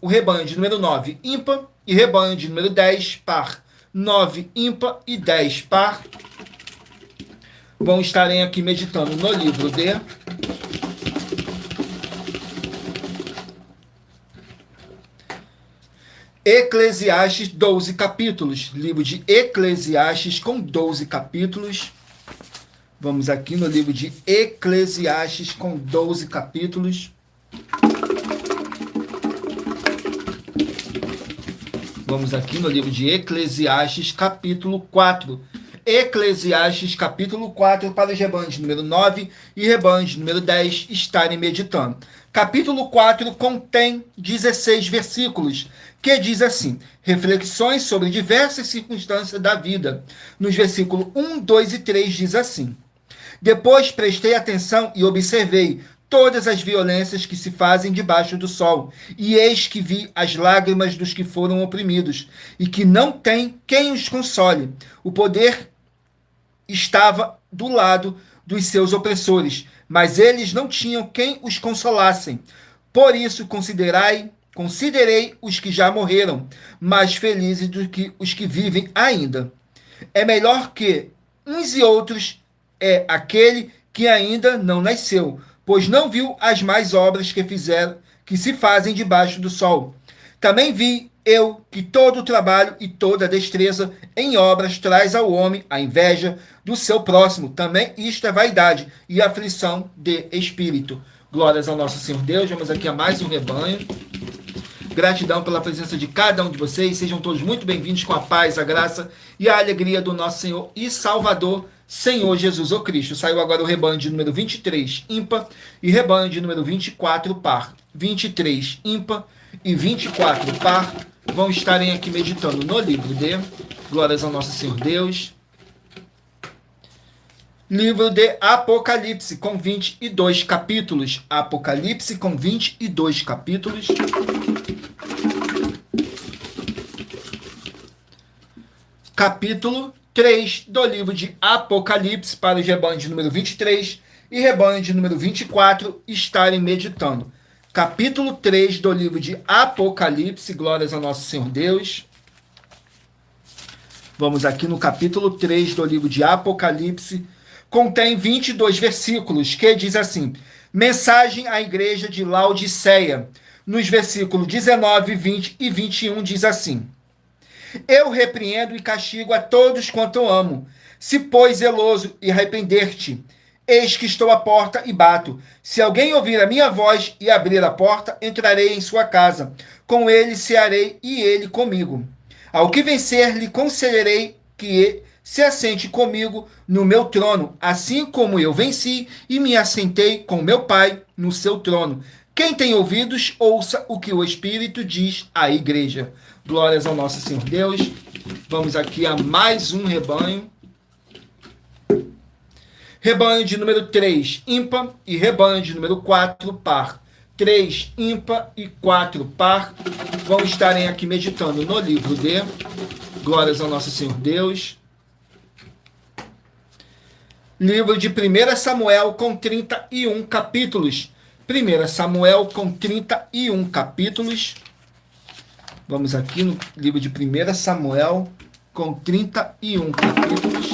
o rebanho de número 9, ímpar, e rebanho de número 10, par. 9, ímpar e 10, par. Vão estarem aqui meditando no livro de Eclesiastes, 12 capítulos. Livro de Eclesiastes com 12 capítulos. Vamos aqui no livro de Eclesiastes com 12 capítulos. Vamos aqui no livro de Eclesiastes, capítulo 4. Eclesiastes, capítulo 4, para os rebanhos número 9 e rebanhos número 10 estarem meditando. Capítulo 4 contém 16 versículos, que diz assim: reflexões sobre diversas circunstâncias da vida. Nos versículos 1, 2 e 3 diz assim: depois prestei atenção e observei todas as violências que se fazem debaixo do sol, e eis que vi as lágrimas dos que foram oprimidos, e que não tem quem os console. O poder estava do lado dos seus opressores, mas eles não tinham quem os consolassem. Por isso considerei os que já morreram, mais felizes do que os que vivem ainda. É melhor que uns e outros é aquele que ainda não nasceu, pois não viu as más obras que se fazem debaixo do sol. Também vi eu que todo o trabalho e toda a destreza em obras traz ao homem a inveja do seu próximo. Também isto é vaidade e aflição de espírito. Glórias ao nosso Senhor Deus. Vamos aqui a mais um rebanho. Gratidão pela presença de cada um de vocês. Sejam todos muito bem-vindos com a paz, a graça e a alegria do nosso Senhor e Salvador, Senhor Jesus Cristo. Saiu agora o rebanho de número 23, ímpar, e rebanho de número 24, par. 23, ímpar, e 24, par. Vão estarem aqui meditando no livro de Glórias ao nosso Senhor Deus. Livro de Apocalipse, com 22 capítulos. Apocalipse, com 22 capítulos. Capítulo 3 do livro de Apocalipse, para os rebanhos de número 23 e rebanho de número 24 estarem meditando. Capítulo 3 do livro de Apocalipse, glórias ao nosso Senhor Deus. Vamos aqui no capítulo 3 do livro de Apocalipse. Contém 22 versículos, que diz assim: mensagem à igreja de Laodiceia. Nos versículos 19, 20 e 21 diz assim: Eu repreendo e castigo a todos quanto eu amo. Se, pois, zeloso e arrepender-te, eis que estou à porta e bato. Se alguém ouvir a minha voz e abrir a porta, entrarei em sua casa. Com ele cearei e ele comigo. Ao que vencer, lhe concederei que se assente comigo no meu trono, assim como eu venci e me assentei com meu Pai no seu trono. Quem tem ouvidos, ouça o que o Espírito diz à igreja. Glórias ao nosso Senhor Deus. Vamos aqui a mais um rebanho. Rebanho de número 3, ímpar, e rebanho de número 4, par. 3, ímpar e 4, par. Vão estarem aqui meditando no livro de Glórias ao nosso Senhor Deus. Livro de 1 Samuel com 31 capítulos. 1 Samuel com 31 capítulos. Vamos aqui no livro de 1 Samuel com 31 capítulos.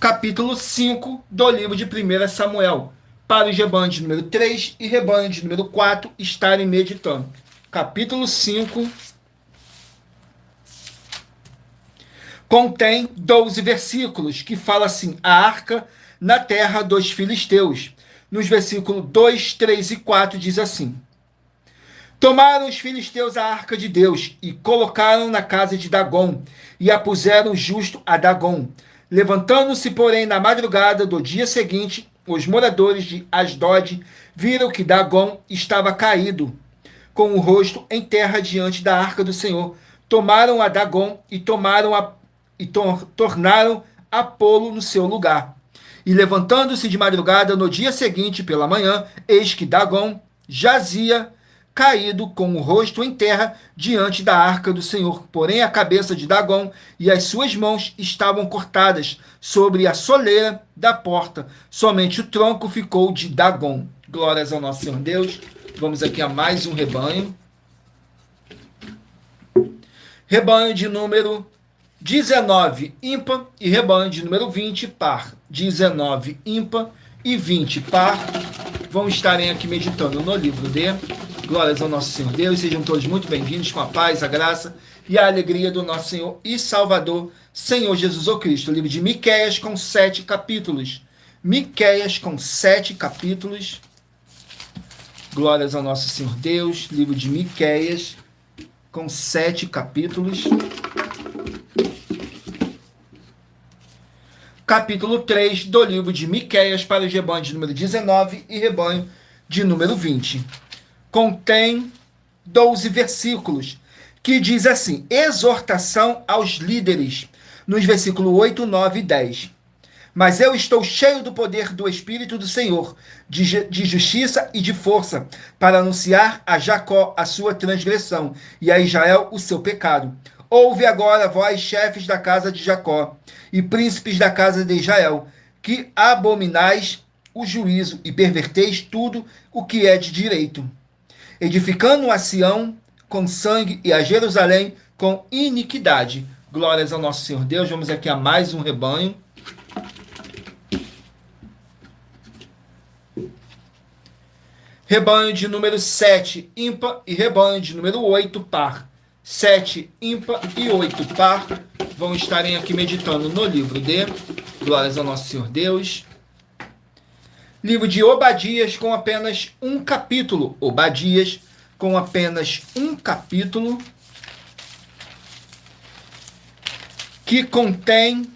Capítulo 5 do livro de 1 Samuel. Para os rebanhos de número 3 e rebanho de número 4 estarem meditando. Capítulo 5 contém 12 versículos que fala assim: a arca na terra dos filisteus. Nos versículos 2, 3 e 4 diz assim: tomaram os filisteus a arca de Deus e colocaram na casa de Dagom e a puseram justo a Dagom. Levantando-se, porém, na madrugada do dia seguinte, os moradores de Asdod viram que Dagom estava caído, com o rosto em terra diante da arca do Senhor. Tomaram a Dagom e tornaram a pô-lo no seu lugar. E levantando-se de madrugada no dia seguinte pela manhã, eis que Dagom jazia caído com o rosto em terra diante da arca do Senhor. Porém a cabeça de Dagom e as suas mãos estavam cortadas sobre a soleira da porta. Somente o tronco ficou de Dagom. Glórias ao nosso Senhor Deus. Vamos aqui a mais um rebanho. Rebanho de número 19, ímpar, e rebanho de número 20, par. 19, ímpar, e 20, par. Vão estarem aqui meditando no livro de Glórias ao nosso Senhor Deus. Sejam todos muito bem-vindos com a paz, a graça e a alegria do nosso Senhor e Salvador, Senhor Jesus o Cristo. O livro de Miqueias com 7 capítulos. Miqueias com 7 capítulos. Glórias ao nosso Senhor Deus. Livro de Miqueias com 7 capítulos. Capítulo 3 do livro de Miqueias para os rebanhos de número 19 e rebanho de número 20. Contém 12 versículos, que diz assim: exortação aos líderes, nos versículos 8, 9 e 10. Mas eu estou cheio do poder do Espírito do Senhor, de justiça e de força, para anunciar a Jacó a sua transgressão, e a Israel o seu pecado. Ouve agora, vós, chefes da casa de Jacó, e príncipes da casa de Israel, que abominais o juízo e perverteis tudo o que é de direito, edificando a Sião com sangue e a Jerusalém com iniquidade. Glórias ao nosso Senhor Deus. Vamos aqui a mais um rebanho. Rebanho de número 7, ímpar, e rebanho de número 8, par. 7, ímpar e 8, par. Vão estarem aqui meditando no livro de Glórias ao nosso Senhor Deus. Livro de Obadias com apenas um capítulo. Obadias com apenas um capítulo, que contém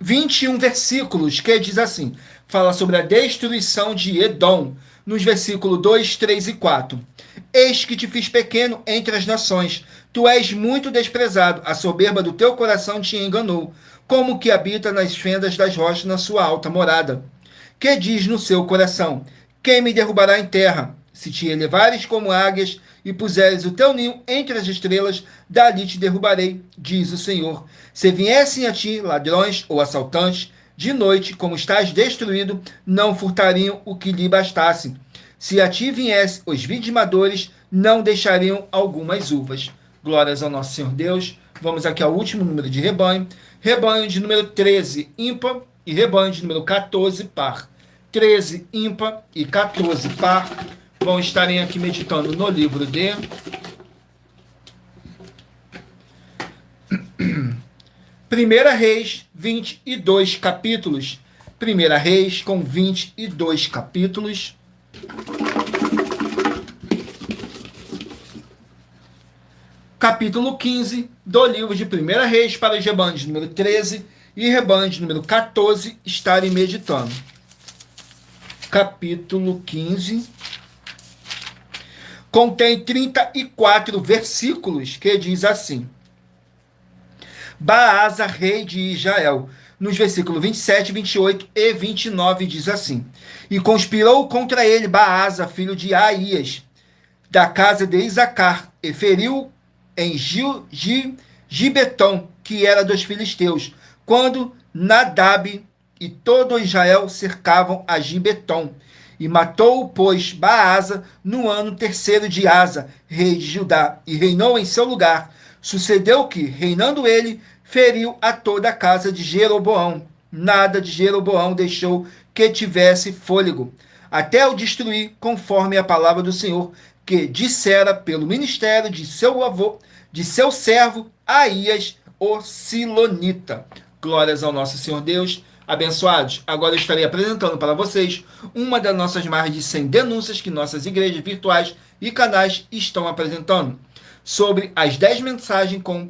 21 versículos, que diz assim, fala sobre a destruição de Edom, nos versículos 2, 3 e 4. Eis que te fiz pequeno entre as nações, tu és muito desprezado, a soberba do teu coração te enganou, como que habita nas fendas das rochas na sua alta morada. Que diz no seu coração: quem me derrubará em terra? Se te elevares como águias e puseres o teu ninho entre as estrelas, dali te derrubarei, diz o Senhor. Se viessem a ti ladrões ou assaltantes, de noite, como estás destruído, não furtariam o que lhe bastasse. Se a ti viessem os vidimadores, não deixariam algumas uvas. Glórias ao nosso Senhor Deus. Vamos aqui ao último número de rebanho. Rebanho de número 13, ímpar, e rebanho de número 14, par. 13, ímpar, e 14, par. Bom, estarem aqui meditando no livro de 1 Reis, 22 capítulos. 1 Reis com 22 capítulos. Capítulo 15 do livro de 1 Reis, para os rebanhos número 13 e rebanhos número 14 estarem meditando. Capítulo 15 contém 34 versículos que diz assim: Baasa, rei de Israel. Nos versículos 27, 28 e 29 diz assim: E conspirou contra ele Baasa, filho de Aías, da casa de Isacar, e feriu em Gibeton, que era dos filisteus, quando Nadab e todo Israel cercavam a Gibeton. E matou, pois, Baasa no ano 3º de Asa, rei de Judá, e reinou em seu lugar. Sucedeu que, reinando ele, feriu a toda a casa de Jeroboão. Nada de Jeroboão deixou que tivesse fôlego, até o destruir, conforme a palavra do Senhor, que dissera pelo ministério de seu avô, de seu servo Aías, o Silonita. Glórias ao nosso Senhor Deus. Abençoados, agora eu estarei apresentando para vocês uma das nossas mais de 100 denúncias que nossas igrejas virtuais e canais estão apresentando sobre as 10 mensagens com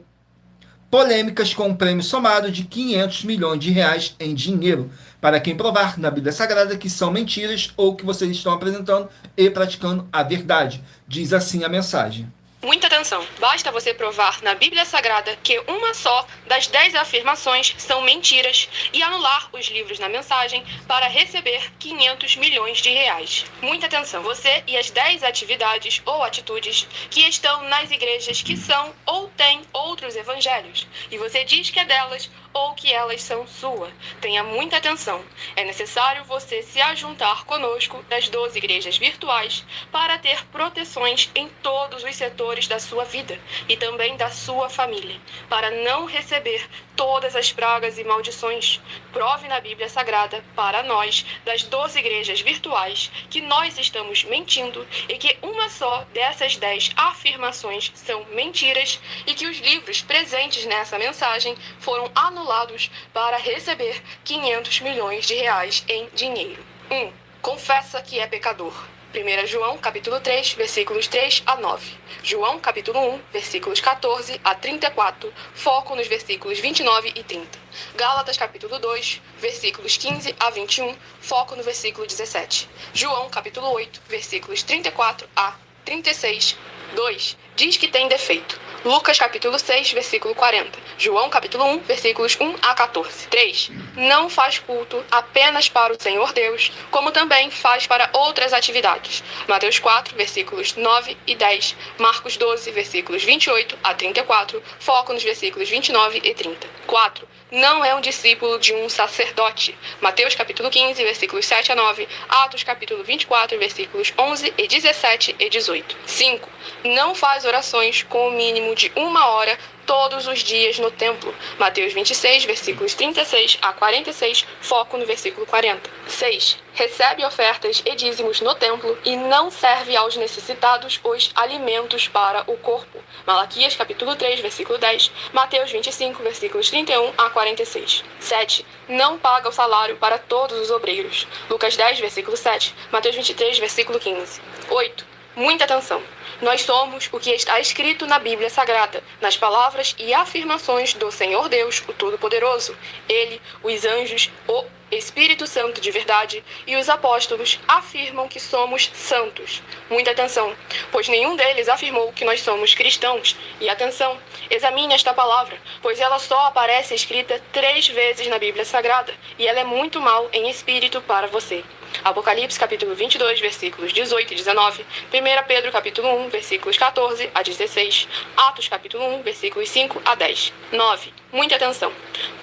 polêmicas com um prêmio somado de 500 milhões de reais em dinheiro, para quem provar na Bíblia Sagrada que são mentiras ou que vocês estão apresentando e praticando a verdade. Diz assim a mensagem. Muita atenção. Basta você provar na Bíblia Sagrada que uma só das 10 afirmações são mentiras e anular os livros na mensagem para receber 500 milhões de reais. Muita atenção. Você e as 10 atividades ou atitudes que estão nas igrejas que são ou têm outros evangelhos e você diz que é delas ou que elas são sua. Tenha muita atenção. É necessário você se ajuntar conosco das 12 igrejas virtuais para ter proteções em todos os setores da sua vida e também da sua família, para não receber todas as pragas e maldições. Prove na Bíblia Sagrada para nós, das 12 igrejas virtuais, que nós estamos mentindo e que uma só dessas 10 afirmações são mentiras e que os livros presentes nessa mensagem foram anulados para receber 500 milhões de reais em dinheiro. 1. Confessa que é pecador. 1 João, capítulo 3, versículos 3 a 9. João, capítulo 1, versículos 14 a 34, foco nos versículos 29 e 30. Gálatas, capítulo 2, versículos 15 a 21, foco no versículo 17. João, capítulo 8, versículos 34 a 36. 2. Diz que tem defeito. Lucas, capítulo 6, versículo 40. João, capítulo 1, versículos 1 a 14. 3. Não faz culto apenas para o Senhor Deus, como também faz para outras atividades. Mateus 4, versículos 9 e 10. Marcos 12, versículos 28 a 34. Foco nos versículos 29 e 30. 4. Não é um discípulo de um sacerdote. Mateus capítulo 15, versículos 7 a 9. Atos capítulo 24, versículos 11 e 17 e 18. 5. Não faz orações com o mínimo de 1 hora todos os dias no templo. Mateus 26, versículos 36 a 46, foco no versículo 40. 6. Recebe ofertas e dízimos no templo e não serve aos necessitados os alimentos para o corpo. Malaquias capítulo 3, versículo 10, Mateus 25, versículos 31 a 46. 7. Não paga o salário para todos os obreiros. Lucas 10, versículo 7, Mateus 23, versículo 15. 8. Muita atenção. Nós somos o que está escrito na Bíblia Sagrada, nas palavras e afirmações do Senhor Deus, o Todo-Poderoso. Ele, os anjos, o Espírito Santo de verdade e os apóstolos afirmam que somos santos. Muita atenção, pois nenhum deles afirmou que nós somos cristãos. E atenção, examine esta palavra, pois ela só aparece escrita 3 vezes na Bíblia Sagrada, e ela é muito mal em espírito para você. Apocalipse capítulo 22, versículos 18 e 19, 1 Pedro capítulo 1, versículos 14 a 16, Atos capítulo 1, versículos 5 a 10. 9. Muita atenção.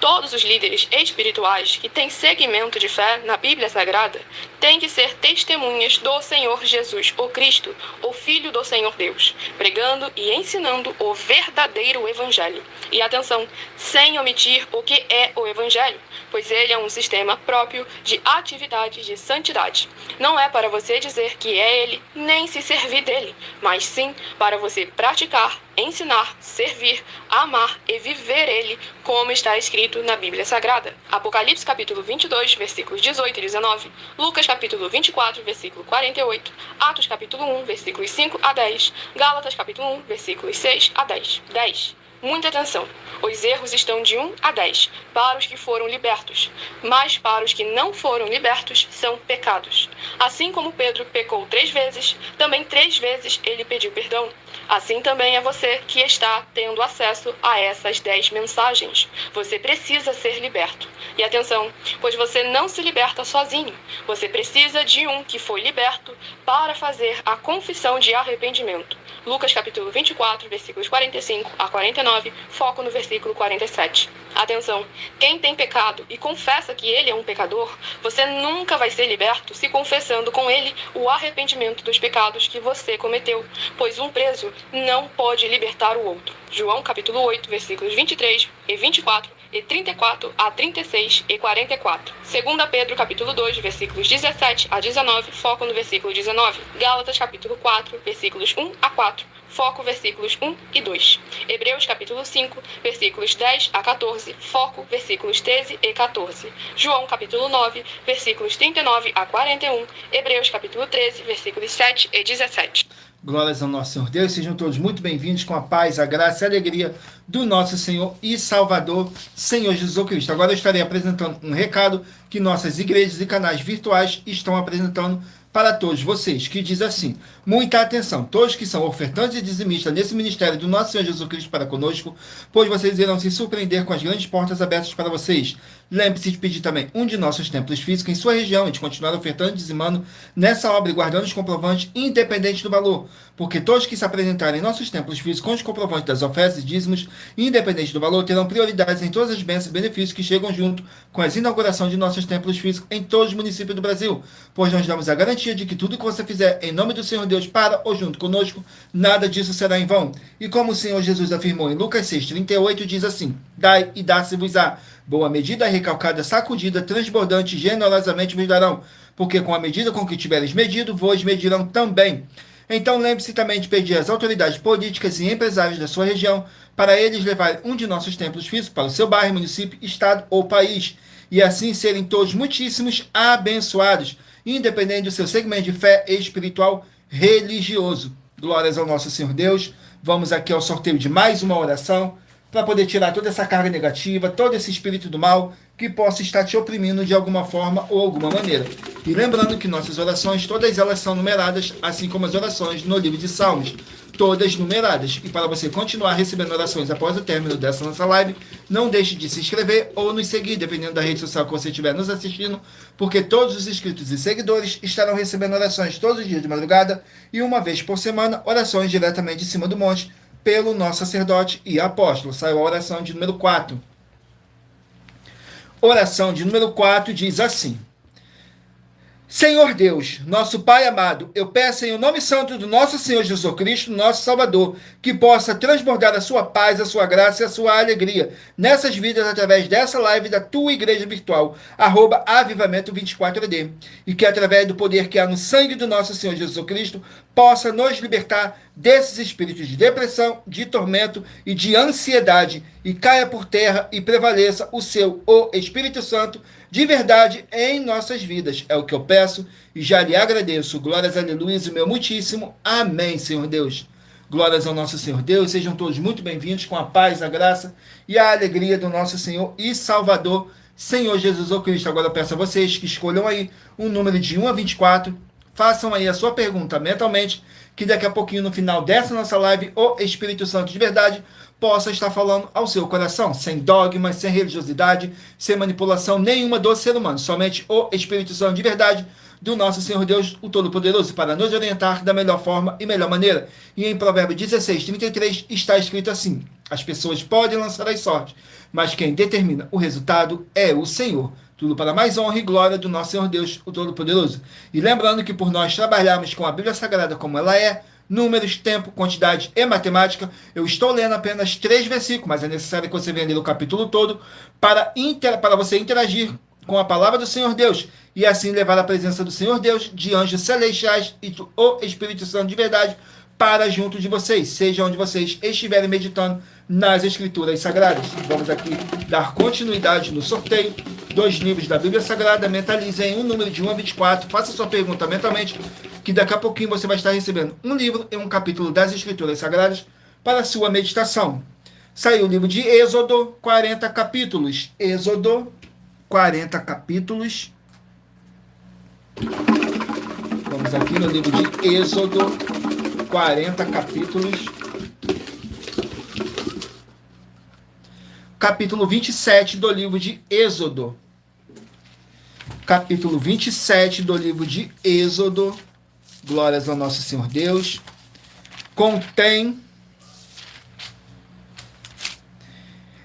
Todos os líderes espirituais que têm segmento de fé na Bíblia Sagrada têm que ser testemunhas do Senhor Jesus, o Cristo, o Filho do Senhor Deus, pregando e ensinando o verdadeiro Evangelho. E atenção, sem omitir o que é o Evangelho, pois ele é um sistema próprio de atividades de santidade. Não é para você dizer que é ele, nem se servir dele, mas sim para você praticar, ensinar, servir, amar e viver ele, como está escrito na Bíblia Sagrada. Apocalipse capítulo 22, versículos 18 e 19, Lucas capítulo 24, versículo 48, Atos capítulo 1, versículos 5 a 10, Gálatas capítulo 1, versículos 6 a 10. 10. Muita atenção. Os erros estão de 1 a 10, para os que foram libertos, mas para os que não foram libertos, são pecados. Assim como Pedro pecou 3 vezes, também 3 vezes ele pediu perdão. Assim também é você que está tendo acesso a essas 10 mensagens. Você precisa ser liberto. E atenção, pois você não se liberta sozinho. Você precisa de um que foi liberto para fazer a confissão de arrependimento. Lucas capítulo 24, versículos 45 a 49, foco no versículo 47. Atenção, quem tem pecado e confessa que ele é um pecador, você nunca vai ser liberto se confessando com ele o arrependimento dos pecados que você cometeu, pois um preso não pode libertar o outro. João capítulo 8, versículos 23 e 24 e 34 a 36 e 44. 2 Pedro capítulo 2, versículos 17 a 19, foco no versículo 19. Gálatas capítulo 4, versículos 1 a 4, foco versículos 1 e 2. Hebreus capítulo 5, versículos 10 a 14, foco versículos 13 e 14. João capítulo 9, versículos 39 a 41. Hebreus capítulo 13, versículos 7 e 17. Glórias ao nosso Senhor Deus, sejam todos muito bem-vindos com a paz, a graça e a alegria do nosso Senhor e Salvador, Senhor Jesus Cristo. Agora eu estarei apresentando um recado que nossas igrejas e canais virtuais estão apresentando para todos vocês, que diz assim: muita atenção, todos que são ofertantes e dizimistas nesse ministério do nosso Senhor Jesus Cristo para conosco, pois vocês irão se surpreender com as grandes portas abertas para vocês. Lembre-se de pedir também um de nossos templos físicos em sua região e de continuar ofertando e dizimando nessa obra e guardando os comprovantes independente do valor, porque todos que se apresentarem em nossos templos físicos com os comprovantes das ofertas e dízimos, independente do valor, terão prioridades em todas as bênçãos e benefícios que chegam junto com as inaugurações de nossos templos físicos em todos os municípios do Brasil, pois nós damos a garantia de que tudo que você fizer em nome do Senhor Deus para ou junto conosco, nada disso será em vão. E como o Senhor Jesus afirmou em Lucas 6,38, diz assim: dai e dá-se-vos-á. Boa medida, recalcada, sacudida, transbordante, generosamente vos darão, porque com a medida com que tiveres medido, vos medirão também. Então lembre-se também de pedir às autoridades políticas e empresários da sua região para eles levarem um de nossos templos físicos para o seu bairro, município, estado ou país, e assim serem todos muitíssimos abençoados, independente do seu segmento de fé espiritual religioso. Glórias ao nosso Senhor Deus. Vamos aqui ao sorteio de mais uma oração, para poder tirar toda essa carga negativa, todo esse espírito do mal que possa estar te oprimindo de alguma forma ou alguma maneira. E lembrando que nossas orações, todas elas são numeradas, assim como as orações no livro de Salmos, todas numeradas. E para você continuar recebendo orações após o término dessa nossa live, não deixe de se inscrever ou nos seguir, dependendo da rede social que você estiver nos assistindo, porque todos os inscritos e seguidores estarão recebendo orações todos os dias de madrugada e uma vez por semana, orações diretamente de cima do monte, pelo nosso sacerdote e apóstolo. Saiu a oração de número 4. Oração de número 4 diz assim: Senhor Deus, nosso Pai amado, eu peço em o nome santo do nosso Senhor Jesus Cristo, nosso Salvador, que possa transbordar a sua paz, a sua graça e a sua alegria nessas vidas através dessa live da tua igreja virtual, @avivamento24ed, e que através do poder que há no sangue do nosso Senhor Jesus Cristo, possa nos libertar desses espíritos de depressão, de tormento e de ansiedade, e caia por terra e prevaleça o Espírito Santo de verdade em nossas vidas. É o que eu peço e já lhe agradeço. Glórias, aleluia, e meu muitíssimo amém, Senhor Deus. Glórias ao nosso Senhor Deus. Sejam todos muito bem-vindos com a paz, a graça e a alegria do nosso Senhor e Salvador, Senhor Jesus Cristo. Agora eu peço a vocês que escolham aí um número de 1 a 24, façam aí a sua pergunta mentalmente, que daqui a pouquinho, no final dessa nossa live, o Espírito Santo de verdade possa estar falando ao seu coração, sem dogmas, sem religiosidade, sem manipulação nenhuma do ser humano, somente o Espírito Santo de verdade do nosso Senhor Deus, o Todo-Poderoso, para nos orientar da melhor forma e melhor maneira. E em Provérbios 16:33 está escrito assim: as pessoas podem lançar as sortes, mas quem determina o resultado é o Senhor. Tudo para mais honra e glória do nosso Senhor Deus, o Todo-Poderoso. E lembrando que por nós trabalharmos com a Bíblia Sagrada como ela é, números, tempo, quantidade e matemática. Eu estou lendo apenas 3 versículos, mas é necessário que você venha ler o capítulo todo para você interagir com a palavra do Senhor Deus e assim levar a presença do Senhor Deus, de anjos celestiais e do Espírito Santo de verdade para junto de vocês, seja onde vocês estiverem meditando nas Escrituras Sagradas. Vamos aqui dar continuidade no sorteio dos livros da Bíblia Sagrada. Mentalizem um número de 1 a 24, faça sua pergunta mentalmente, que daqui a pouquinho você vai estar recebendo um livro e um capítulo das Escrituras Sagradas para a sua meditação. Saiu o livro de Êxodo, 40 capítulos. Êxodo, 40 capítulos. Vamos aqui no livro de Êxodo, 40 capítulos. Capítulo 27 do livro de Êxodo. Capítulo 27 do livro de Êxodo. Glórias ao nosso Senhor Deus. Contém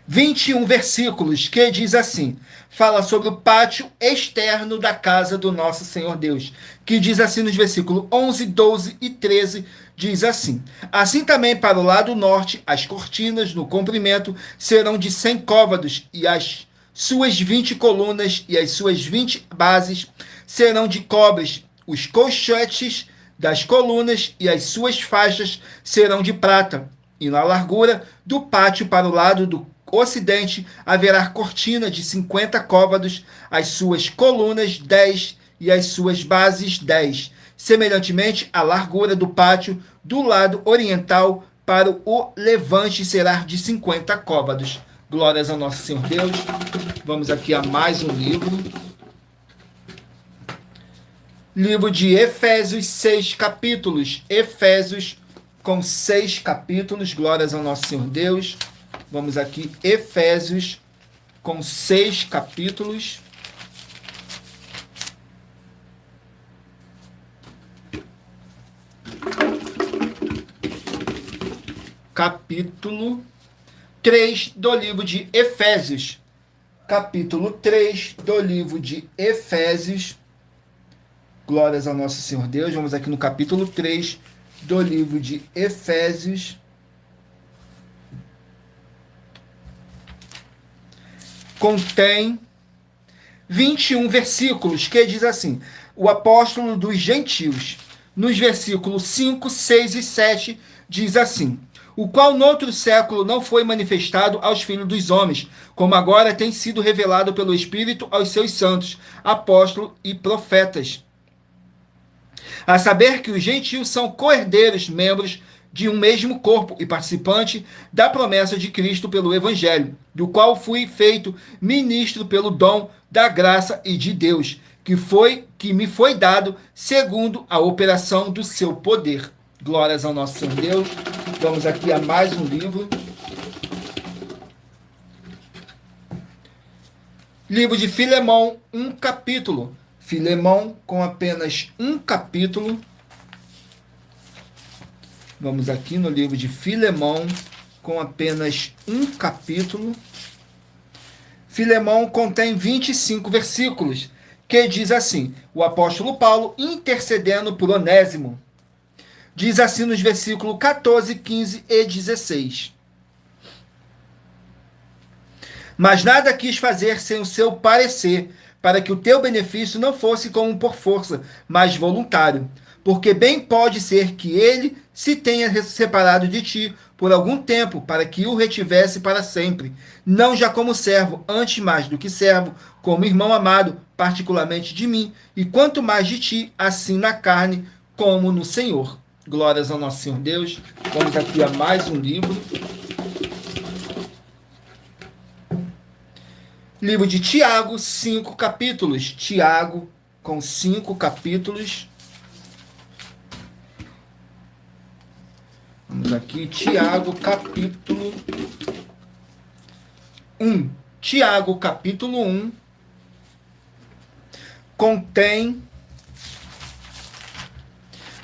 21 versículos que diz assim, fala sobre o pátio externo da casa do nosso Senhor Deus, que diz assim nos versículos 11, 12 e 13, diz assim, assim também para o lado norte, as cortinas no comprimento serão de 100 côvados e as suas 20 colunas e as suas 20 bases serão de cobres, os colchetes das colunas e as suas faixas serão de prata, e na largura do pátio para o lado do ocidente haverá cortina de 50 côvados, as suas colunas 10 e as suas bases 10. Semelhantemente, a largura do pátio do lado oriental para o levante será de 50 côvados. Glórias ao nosso Senhor Deus. Vamos aqui a mais um livro. Livro de Efésios, 6 capítulos. Efésios com 6 capítulos. Glórias ao nosso Senhor Deus. Vamos aqui, Efésios, com 6 capítulos. Capítulo 3 do livro de Efésios. Capítulo 3 do livro de Efésios. Glórias ao nosso Senhor Deus. Vamos aqui no capítulo 3 do livro de Efésios. Contém 21 versículos, que diz assim, o apóstolo dos gentios, nos versículos 5, 6 e 7, diz assim, o qual noutro século não foi manifestado aos filhos dos homens, como agora tem sido revelado pelo Espírito aos seus santos, apóstolos e profetas. A saber que os gentios são co-herdeiros, membros de um mesmo corpo e participante da promessa de Cristo pelo Evangelho, do qual fui feito ministro pelo dom da graça e de Deus, que me foi dado segundo a operação do seu poder. Glórias ao nosso Senhor Deus. Vamos aqui a mais um livro. Livro de Filemão, 1 capítulo. Filemão com apenas 1 capítulo. Vamos aqui no livro de Filemão, com apenas 1 capítulo. Filemão contém 25 versículos, que diz assim, o apóstolo Paulo intercedendo por Onésimo. Diz assim nos versículos 14, 15 e 16. Mas nada quis fazer sem o seu parecer, para que o teu benefício não fosse como por força, mas voluntário. Porque bem pode ser que ele se tenha separado de ti por algum tempo, para que o retivesse para sempre, não já como servo, antes mais do que servo, como irmão amado, particularmente de mim, e quanto mais de ti, assim na carne, como no Senhor. Glórias ao nosso Senhor Deus. Vamos aqui a mais um livro. Livro de Tiago, 5 capítulos. Tiago, com 5 capítulos. Vamos aqui, Tiago, capítulo 1. Tiago, capítulo 1, contém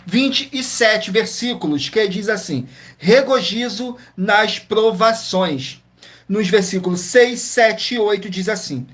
27 versículos, que diz assim, regozijo nas provações. Nos versículos 6, 7 e 8 diz assim,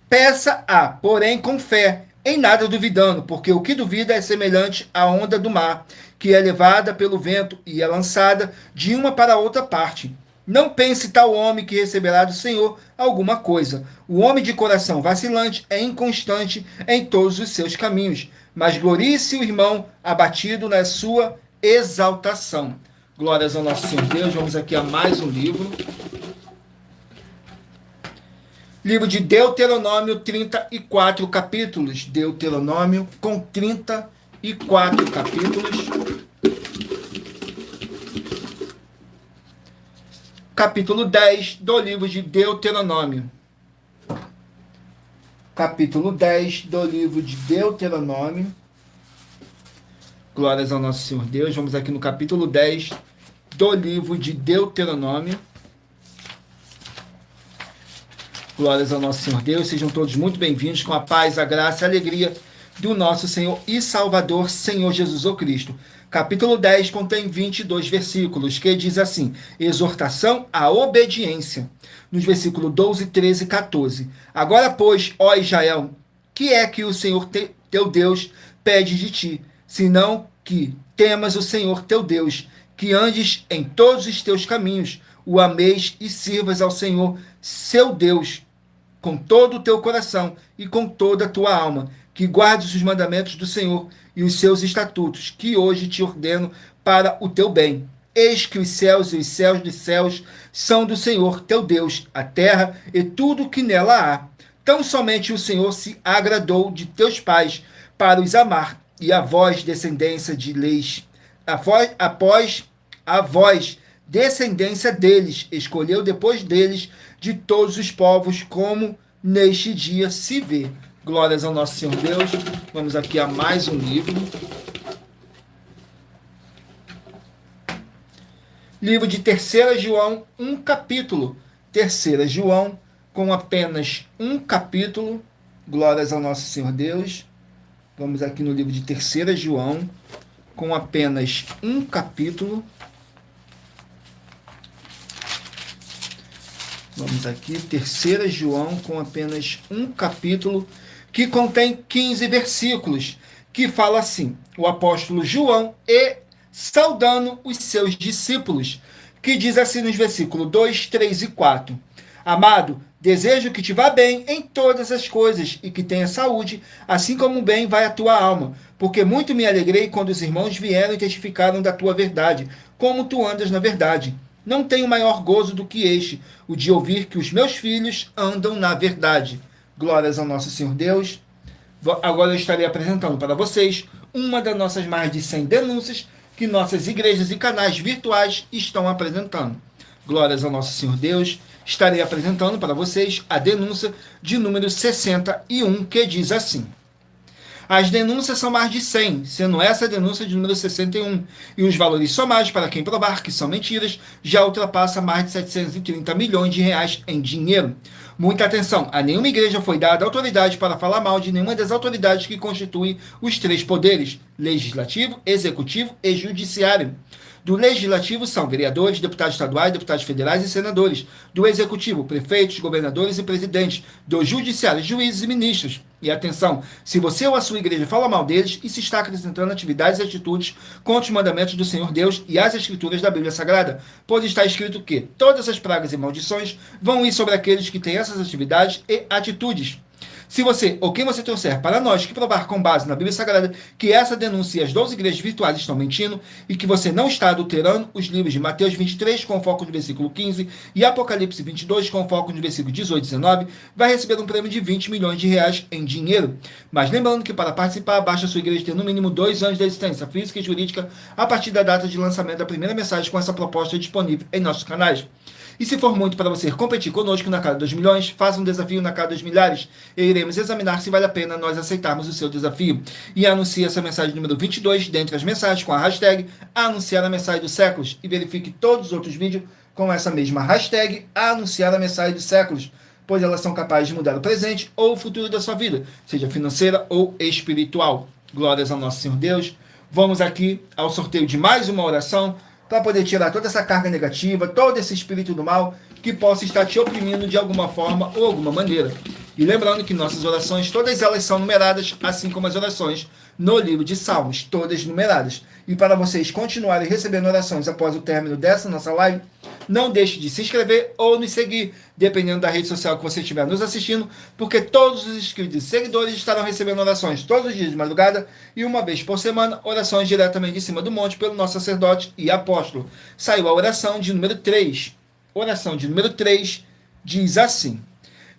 peça porém com fé, em nada duvidando, porque o que duvida é semelhante à onda do mar, que é levada pelo vento e é lançada de uma para outra parte. Não pense tal homem que receberá do Senhor alguma coisa. O homem de coração vacilante é inconstante em todos os seus caminhos, mas glorie-se o irmão abatido na sua exaltação. Glórias ao nosso Senhor Deus. Vamos aqui a mais um livro. Livro de Deuteronômio, 34 capítulos. Deuteronômio com 34 capítulos. Capítulo 10 do livro de Deuteronômio. Capítulo 10 do livro de Deuteronômio. Glórias ao nosso Senhor Deus. Vamos aqui no capítulo 10 do livro de Deuteronômio. Glórias ao nosso Senhor Deus. Sejam todos muito bem-vindos com a paz, a graça e a alegria do nosso Senhor e Salvador, Senhor Jesus o Cristo. Capítulo 10 contém 22 versículos, que diz assim: exortação à obediência. Nos versículos 12, 13 e 14. Agora, pois, ó Israel, que é que o Senhor teu Deus pede de ti, senão que temas o Senhor teu Deus, que andes em todos os teus caminhos, o ameis e sirvas ao Senhor, seu Deus, com todo o teu coração e com toda a tua alma, que guardes os mandamentos do Senhor e os seus estatutos, que hoje te ordeno para o teu bem. Eis que os céus e os céus dos céus são do Senhor teu Deus, a terra e tudo o que nela há. Tão somente o Senhor se agradou de teus pais para os amar, e a vós, descendência de leis, após a vós, descendência deles, escolheu depois deles de todos os povos, como neste dia se vê. Glórias ao nosso Senhor Deus. Vamos aqui a mais um livro. Livro de 3 João, um capítulo. 3 João, com apenas um capítulo. Glórias ao nosso Senhor Deus. Vamos aqui no livro de 3 João, com apenas um capítulo. Vamos aqui, 3 João, com apenas um capítulo, que contém 15 versículos, que fala assim: o apóstolo João saudando os seus discípulos, que diz assim nos versículos 2, 3 e 4. Amado, desejo que te vá bem em todas as coisas e que tenha saúde, assim como bem vai a tua alma, porque muito me alegrei quando os irmãos vieram e testificaram da tua verdade, como tu andas na verdade. Não tenho maior gozo do que este, o de ouvir que os meus filhos andam na verdade. Glórias ao nosso Senhor Deus. Agora eu estarei apresentando para vocês uma das nossas mais de 100 denúncias que nossas igrejas e canais virtuais estão apresentando. Glórias ao nosso Senhor Deus. Estarei apresentando para vocês a denúncia de número 61, que diz assim: as denúncias são mais de 100, sendo essa a denúncia de número 61, e os valores somados para quem provar que são mentiras já ultrapassa mais de 730 milhões de reais em dinheiro. Muita atenção, a nenhuma igreja foi dada autoridade para falar mal de nenhuma das autoridades que constituem os 3 poderes: legislativo, executivo e judiciário. Do legislativo são vereadores, deputados estaduais, deputados federais e senadores. Do executivo, prefeitos, governadores e presidentes. Do judiciário, juízes e ministros. E atenção, se você ou a sua igreja fala mal deles e se está acrescentando atividades e atitudes contra os mandamentos do Senhor Deus e as escrituras da Bíblia Sagrada, pois está escrito que todas as pragas e maldições vão ir sobre aqueles que têm essas atividades e atitudes. Se você ou quem você trouxer para nós que provar com base na Bíblia Sagrada que essa denúncia e as 12 igrejas virtuais estão mentindo e que você não está adulterando os livros de Mateus 23 com foco no versículo 15 e Apocalipse 22 com foco no versículo 18 e 19, vai receber um prêmio de 20 milhões de reais em dinheiro. Mas lembrando que para participar, basta a sua igreja ter no mínimo 2 anos de existência física e jurídica a partir da data de lançamento da primeira mensagem com essa proposta disponível em nossos canais. E se for muito para você competir conosco na Casa dos Milhões, faça um desafio na Casa dos Milhares e iremos examinar se vale a pena nós aceitarmos o seu desafio. E anuncie essa mensagem número 22 dentre as mensagens com a hashtag anunciar a mensagem dos séculos e verifique todos os outros vídeos com essa mesma hashtag anunciar a mensagem dos séculos, pois elas são capazes de mudar o presente ou o futuro da sua vida, seja financeira ou espiritual. Glórias ao nosso Senhor Deus. Vamos aqui ao sorteio de mais uma oração para poder tirar toda essa carga negativa, todo esse espírito do mal que possa estar te oprimindo de alguma forma ou alguma maneira. E lembrando que nossas orações, todas elas são numeradas, assim como as orações no livro de Salmos, todas numeradas. E para vocês continuarem recebendo orações após o término dessa nossa live, não deixe de se inscrever ou nos seguir, dependendo da rede social que você estiver nos assistindo, porque todos os inscritos e seguidores estarão recebendo orações todos os dias de madrugada e uma vez por semana, orações diretamente de cima do monte pelo nosso sacerdote e apóstolo. Saiu a oração de número 3. Oração de número 3 diz assim: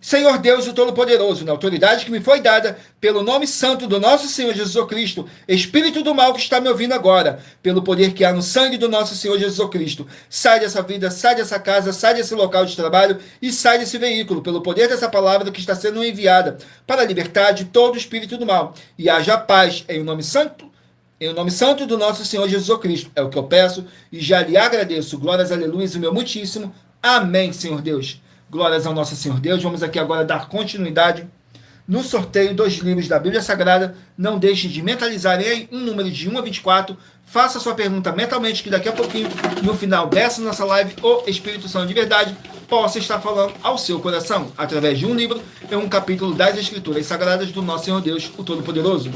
Senhor Deus, o Todo-Poderoso, na autoridade que me foi dada, pelo nome santo do nosso Senhor Jesus Cristo, Espírito do mal que está me ouvindo agora, pelo poder que há no sangue do nosso Senhor Jesus Cristo, sai dessa vida, sai dessa casa, sai desse local de trabalho e sai desse veículo, pelo poder dessa palavra que está sendo enviada, para libertar de todo o espírito do mal. E haja paz em nome santo do nosso Senhor Jesus Cristo. É o que eu peço e já lhe agradeço. Glórias, aleluia, o meu muitíssimo. Amém, Senhor Deus. Glórias ao nosso Senhor Deus. Vamos aqui agora dar continuidade no sorteio dos livros da Bíblia Sagrada. Não deixe de mentalizar em um número de 1 a 24. Faça sua pergunta mentalmente, que daqui a pouquinho, no final dessa nossa live, o Espírito Santo de verdade possa estar falando ao seu coração, através de um livro e um capítulo das Escrituras Sagradas do nosso Senhor Deus, o Todo-Poderoso.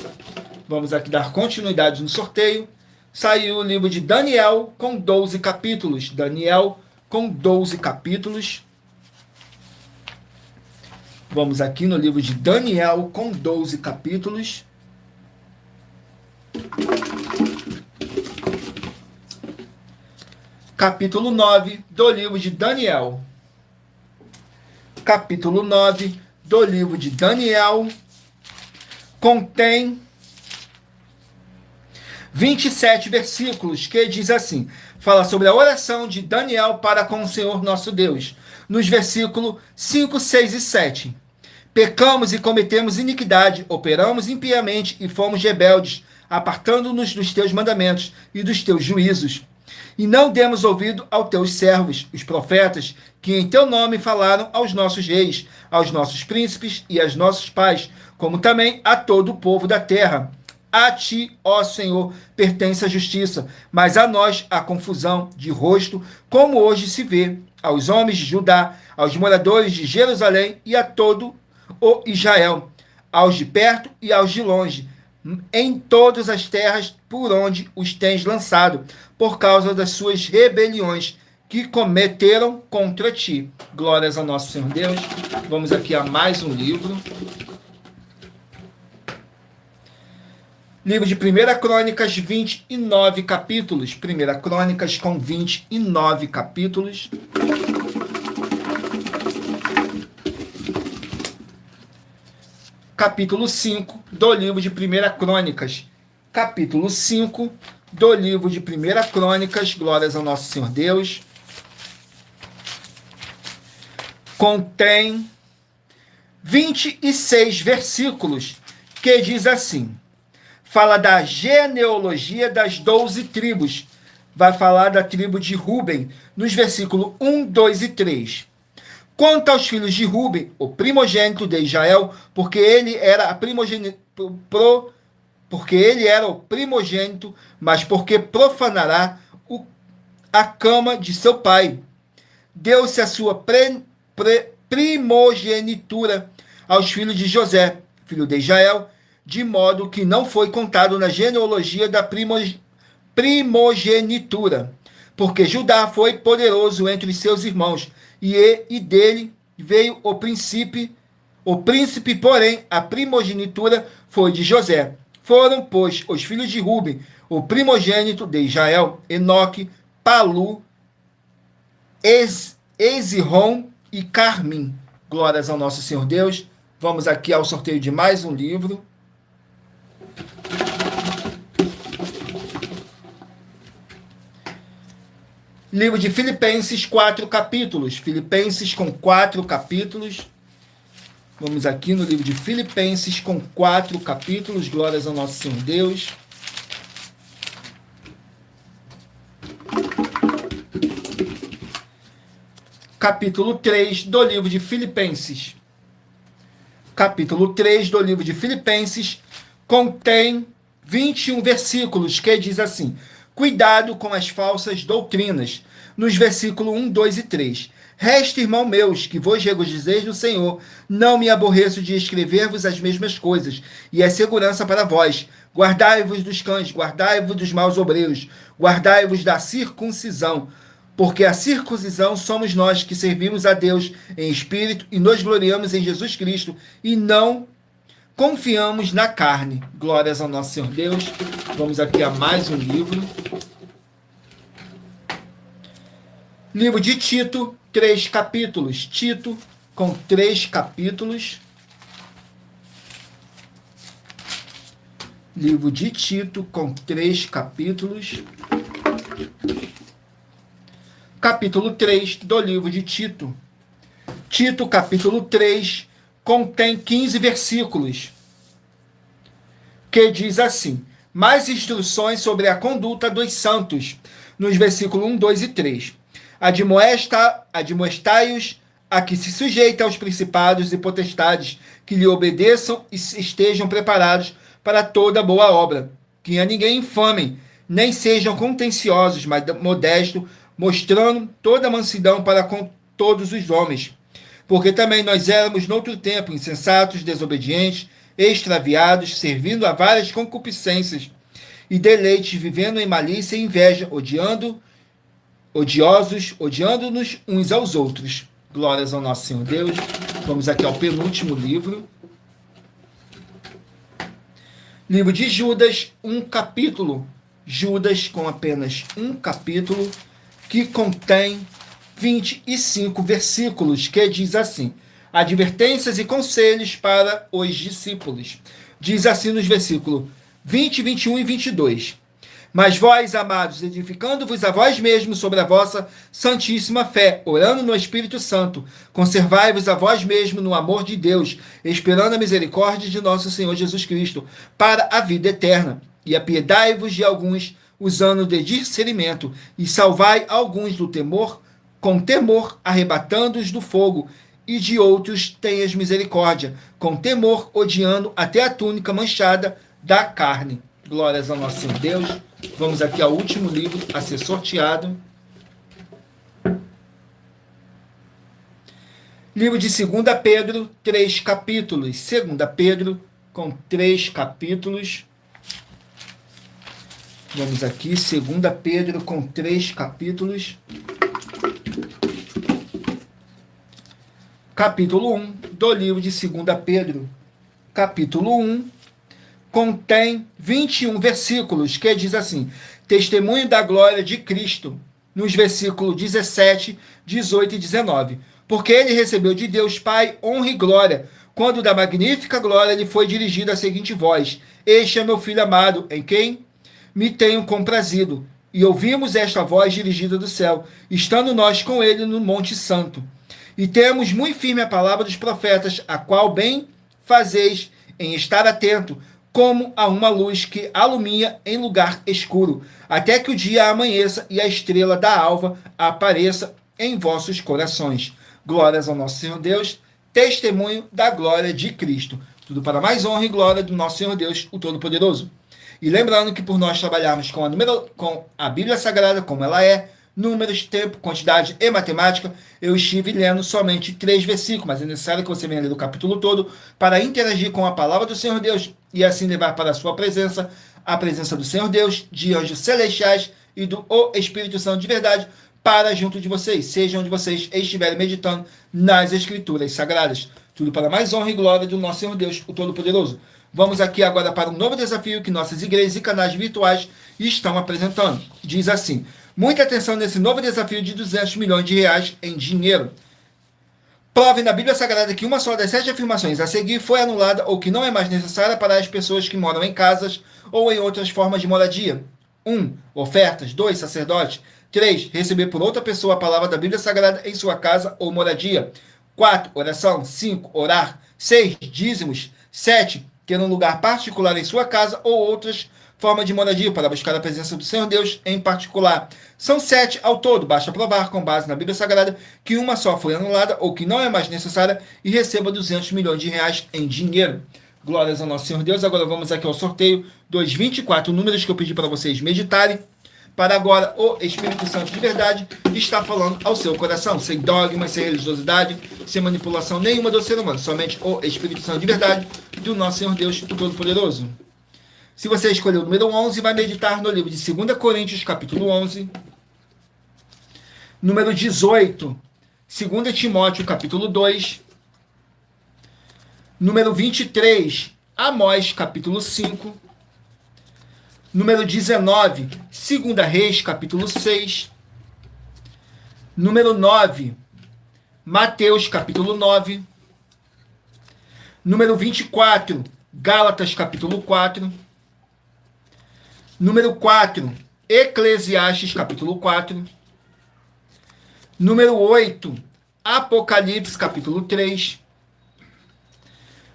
Vamos aqui dar continuidade no sorteio. Saiu o livro de Daniel com 12 capítulos. Daniel com 12 capítulos. Vamos aqui no livro de Daniel com 12 capítulos. Capítulo 9 do livro de Daniel. Capítulo 9 do livro de Daniel contém 27 versículos, que diz assim, fala sobre a oração de Daniel para com o Senhor nosso Deus, nos versículos 5, 6 e 7. Pecamos e cometemos iniquidade, operamos impiamente e fomos rebeldes, apartando-nos dos teus mandamentos e dos teus juízos. E não demos ouvido aos teus servos, os profetas, que em teu nome falaram aos nossos reis, aos nossos príncipes e aos nossos pais, como também a todo o povo da terra. A ti, ó Senhor, pertence a justiça, mas a nós a confusão de rosto, como hoje se vê, aos homens de Judá, aos moradores de Jerusalém e a todo o Israel, aos de perto e aos de longe, em todas as terras por onde os tens lançado, por causa das suas rebeliões que cometeram contra ti. Glórias ao nosso Senhor Deus. Vamos aqui a mais um livro. Livro de 1 Crônicas, 29 capítulos. 1 Crônicas com 29 capítulos. Capítulo 5 do livro de 1 Crônicas. Capítulo 5 do livro de 1 Crônicas. Glórias ao nosso Senhor Deus. Contém 26 versículos, que diz assim. Fala da genealogia das 12 tribos. Vai falar da tribo de Ruben, nos versículos 1, 2 e 3. Quanto aos filhos de Ruben, o primogênito de Israel, porque ele era o primogênito, mas porque profanará a cama de seu pai. Deu-se a sua primogenitura aos filhos de José, filho de Israel, de modo que não foi contado na genealogia da primogenitura, porque Judá foi poderoso entre seus irmãos, e dele veio o príncipe, porém, a primogenitura foi de José. Foram, pois, os filhos de Ruben, o primogênito de Israel, Enoque, Palu, Ezirrom e Carmim. Glórias ao nosso Senhor Deus. Vamos aqui ao sorteio de mais um livro. Livro de Filipenses, 4 capítulos. Filipenses com 4 capítulos. Vamos aqui no livro de Filipenses com 4 capítulos. Glórias ao nosso Senhor Deus. Capítulo 3 do livro de Filipenses. Capítulo 3 do livro de Filipenses contém 21 versículos, que diz assim: cuidado com as falsas doutrinas, nos versículos 1, 2 e 3. Resta, irmão meus, que vos regozijeis no Senhor, não me aborreço de escrever-vos as mesmas coisas, e é segurança para vós. Guardai-vos dos cães, guardai-vos dos maus obreiros, guardai-vos da circuncisão, porque a circuncisão somos nós que servimos a Deus em espírito e nos gloriamos em Jesus Cristo e não confiamos na carne. Glórias ao nosso Senhor Deus. Vamos aqui a mais um livro. Livro de Tito, 3 capítulos. Tito, com 3 capítulos. Livro de Tito, com 3 capítulos. Capítulo 3 do livro de Tito. Tito, capítulo 3, contém 15 versículos, que diz assim: mais instruções sobre a conduta dos santos, nos versículos 1, 2 e 3. Admoestai-os a que se sujeitem aos principados e potestades, que lhe obedeçam e estejam preparados para toda boa obra, que a ninguém infamem, nem sejam contenciosos, mas modestos, mostrando toda mansidão para com todos os homens. Porque também nós éramos noutro tempo insensatos, desobedientes, extraviados, servindo a várias concupiscências e deleites, vivendo em malícia e inveja, odiando-nos uns aos outros. Glórias ao nosso Senhor Deus. Vamos aqui ao penúltimo livro. Livro de Judas, 1 capítulo. Judas com apenas 1 capítulo, que contém 25 versículos, que diz assim: advertências e conselhos para os discípulos. Diz assim nos versículos 20, 21 e 22. Mas vós, amados, edificando-vos a vós mesmos sobre a vossa santíssima fé, orando no Espírito Santo, conservai-vos a vós mesmos no amor de Deus, esperando a misericórdia de nosso Senhor Jesus Cristo, para a vida eterna. E apiedai-vos de alguns, usando de discernimento, e salvai alguns do temor, com temor, arrebatando-os do fogo, e de outros tenhas misericórdia, com temor, odiando até a túnica manchada da carne. Glórias ao nosso Senhor Deus. Vamos aqui ao último livro a ser sorteado. Livro de 2 Pedro, 3 capítulos. 2 Pedro, com 3 capítulos. Vamos aqui, 2 Pedro, com 3 capítulos. Capítulo 1 do livro de 2 Pedro. Capítulo 1 contém 21 versículos, que diz assim: testemunho da glória de Cristo, nos versículos 17, 18 e 19. Porque ele recebeu de Deus Pai honra e glória, quando da magnífica glória lhe foi dirigida a seguinte voz: este é meu Filho amado, em quem me tenho comprazido. E ouvimos esta voz dirigida do céu, estando nós com ele no Monte Santo. E temos muito firme a palavra dos profetas, a qual bem fazeis em estar atento, como a uma luz que alumia em lugar escuro, até que o dia amanheça e a estrela da alva apareça em vossos corações. Glórias ao nosso Senhor Deus, testemunho da glória de Cristo. Tudo para mais honra e glória do nosso Senhor Deus, o Todo-Poderoso. E lembrando que por nós trabalharmos com a Bíblia Sagrada, como ela é, números, tempo, quantidade e matemática, eu estive lendo somente 3 versículos, mas é necessário que você venha ler o capítulo todo para interagir com a palavra do Senhor Deus e assim levar para a sua presença, a presença do Senhor Deus, de anjos celestiais e do Espírito Santo de verdade, para junto de vocês, seja onde vocês estiverem meditando nas Escrituras Sagradas. Tudo para mais honra e glória do nosso Senhor Deus, o Todo-Poderoso. Vamos aqui agora para um novo desafio que nossas igrejas e canais virtuais estão apresentando. Diz assim: muita atenção nesse novo desafio de 200 milhões de reais em dinheiro. Prove na Bíblia Sagrada que uma só das 7 afirmações a seguir foi anulada ou que não é mais necessária para as pessoas que moram em casas ou em outras formas de moradia. 1. Ofertas. 2. Sacerdote. 3. Receber por outra pessoa a palavra da Bíblia Sagrada em sua casa ou moradia. 4. Oração. 5. Orar. 6. Dízimos. 7. Ter um lugar particular em sua casa ou outras formas de moradia para buscar a presença do Senhor Deus em particular. São 7 ao todo. Basta provar, com base na Bíblia Sagrada, que uma só foi anulada ou que não é mais necessária e receba 200 milhões de reais em dinheiro. Glórias ao nosso Senhor Deus. Agora vamos aqui ao sorteio dos 24 números que eu pedi para vocês meditarem. Para agora, o Espírito Santo de verdade está falando ao seu coração, sem dogmas, sem religiosidade, sem manipulação nenhuma do ser humano, somente o Espírito Santo de verdade do nosso Senhor Deus, o Todo-Poderoso. Se você escolheu o número 11, vai meditar no livro de 2 Coríntios, capítulo 11, número 18, 2 Timóteo, capítulo 2, número 23, Amós, capítulo 5, número 19, 2 Reis, capítulo 6, número 9, Mateus, capítulo 9, número 24, Gálatas, capítulo 4, número 4, Eclesiastes, capítulo 4, número 8, Apocalipse, capítulo 3,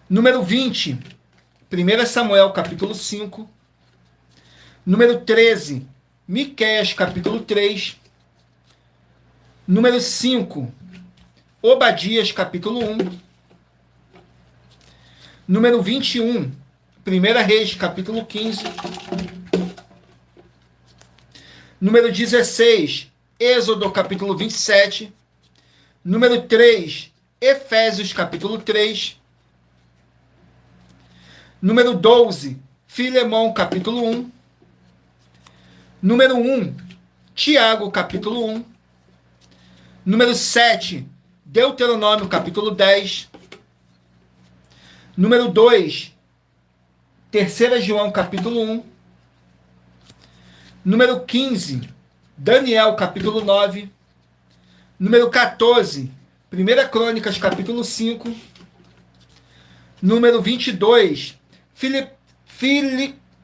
número 20, 1 Samuel, capítulo 5, número 13, Miqueias, capítulo 3, número 5, Obadias, capítulo 1, número 21, 1 Reis, capítulo 15, número 16, Êxodo, capítulo 27, número 3, Efésios, capítulo 3, número 12, Filemão, capítulo 1, número 1, Tiago, capítulo 1, número 7, Deuteronômio, capítulo 10, número 2, 3 João, capítulo 1, número 15, Daniel, capítulo 9, número 14, 1 Crônicas, capítulo 5, número 22,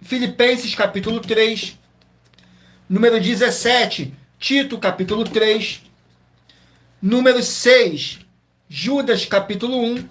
Filipenses, capítulo 3, número 17, Tito, capítulo 3, número 6, Judas, capítulo 1,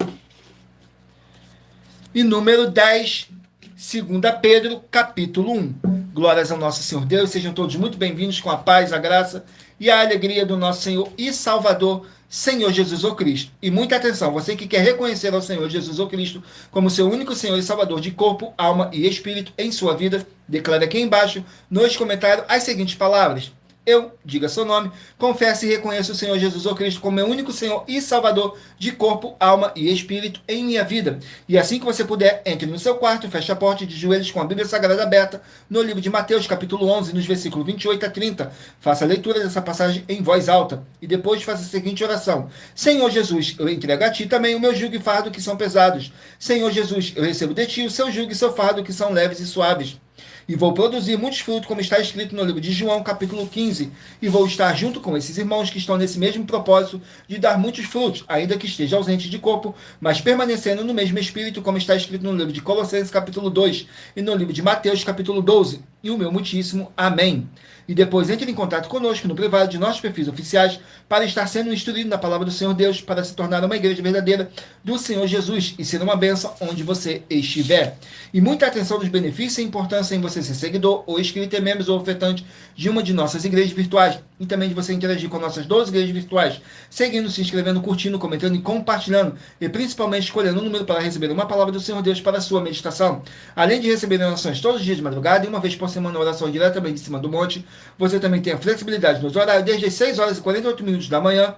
e número 10, 2 Pedro, capítulo 1. Glórias ao nosso Senhor Deus, sejam todos muito bem-vindos com a paz, a graça e a alegria do nosso Senhor e Salvador, Senhor Jesus o Cristo. E muita atenção, você que quer reconhecer ao Senhor Jesus o Cristo como seu único Senhor e Salvador de corpo, alma e espírito em sua vida, declare aqui embaixo, nos comentários, as seguintes palavras. Eu, diga seu nome, confesso e reconheço o Senhor Jesus o Cristo como meu único Senhor e Salvador de corpo, alma e espírito em minha vida. E assim que você puder, entre no seu quarto, feche a porta de joelhos com a Bíblia Sagrada aberta, no livro de Mateus, capítulo 11, nos versículos 28 a 30. Faça a leitura dessa passagem em voz alta. E depois faça a seguinte oração. Senhor Jesus, eu entrego a Ti também o meu jugo e fardo que são pesados. Senhor Jesus, eu recebo de Ti o seu jugo e seu fardo que são leves e suaves. E vou produzir muitos frutos, como está escrito no livro de João, capítulo 15. E vou estar junto com esses irmãos que estão nesse mesmo propósito de dar muitos frutos, ainda que esteja ausente de corpo, mas permanecendo no mesmo espírito, como está escrito no livro de Colossenses, capítulo 2, e no livro de Mateus, capítulo 12. E o meu muitíssimo amém. E depois entre em contato conosco no privado de nossos perfis oficiais para estar sendo instruído na palavra do Senhor Deus, para se tornar uma igreja verdadeira do Senhor Jesus e ser uma bênção onde você estiver. E muita atenção dos benefícios e importância em você ser seguidor ou inscrito em membros ou ofertante de uma de nossas igrejas virtuais e também de você interagir com nossas 12 igrejas virtuais, seguindo, se inscrevendo, curtindo, comentando e compartilhando e principalmente escolhendo um número para receber uma palavra do Senhor Deus para a sua meditação. Além de receber orações todos os dias de madrugada e uma vez por semana oração diretamente de cima do monte, você também tem a flexibilidade nos horários desde as 6 horas e 48 minutos da manhã,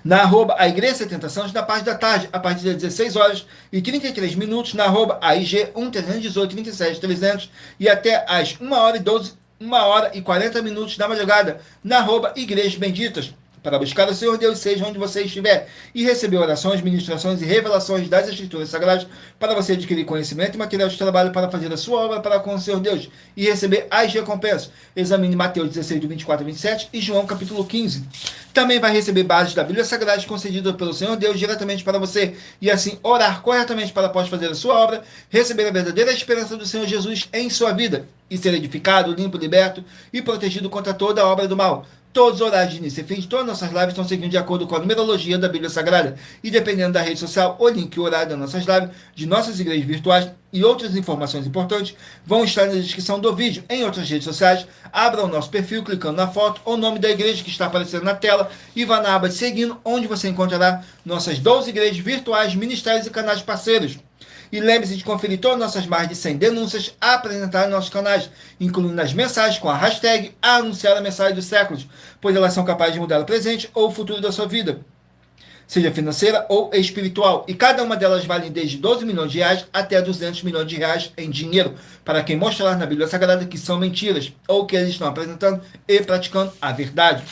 na arroba a Igreja 70 Santos, na parte da tarde, a partir das 16 horas e 33 minutos, na arroba AIG 1318 37 300 e até as 1 hora e 40 minutos da madrugada, na arroba Igrejas Benditas, para buscar o Senhor Deus, seja onde você estiver, e receber orações, ministrações e revelações das Escrituras Sagradas, para você adquirir conhecimento e material de trabalho para fazer a sua obra para com o Senhor Deus, e receber as recompensas. Examine Mateus 16, do 24 a 27, e João capítulo 15. Também vai receber bases da Bíblia Sagrada, concedidas pelo Senhor Deus, diretamente para você, e assim orar corretamente para após fazer a sua obra, receber a verdadeira esperança do Senhor Jesus em sua vida, e ser edificado, limpo, liberto e protegido contra toda a obra do mal. Todos os horários de início e fim de todas as nossas lives estão seguindo de acordo com a numerologia da Bíblia Sagrada. E dependendo da rede social, o link e o horário das nossas lives, de nossas igrejas virtuais e outras informações importantes vão estar na descrição do vídeo. Em outras redes sociais, abra o nosso perfil clicando na foto ou nome da igreja que está aparecendo na tela e vá na aba de seguindo, onde você encontrará nossas 12 igrejas virtuais, ministérios e canais parceiros. E lembre-se de conferir todas as nossas mais de 100 denúncias apresentadas nos nossos canais, incluindo as mensagens com a hashtag Anunciar a Mensagem dos Séculos, pois elas são capazes de mudar o presente ou o futuro da sua vida, seja financeira ou espiritual, e cada uma delas vale desde 12 milhões de reais até 200 milhões de reais em dinheiro, para quem mostrar na Bíblia Sagrada que são mentiras, ou que eles estão apresentando e praticando a verdade.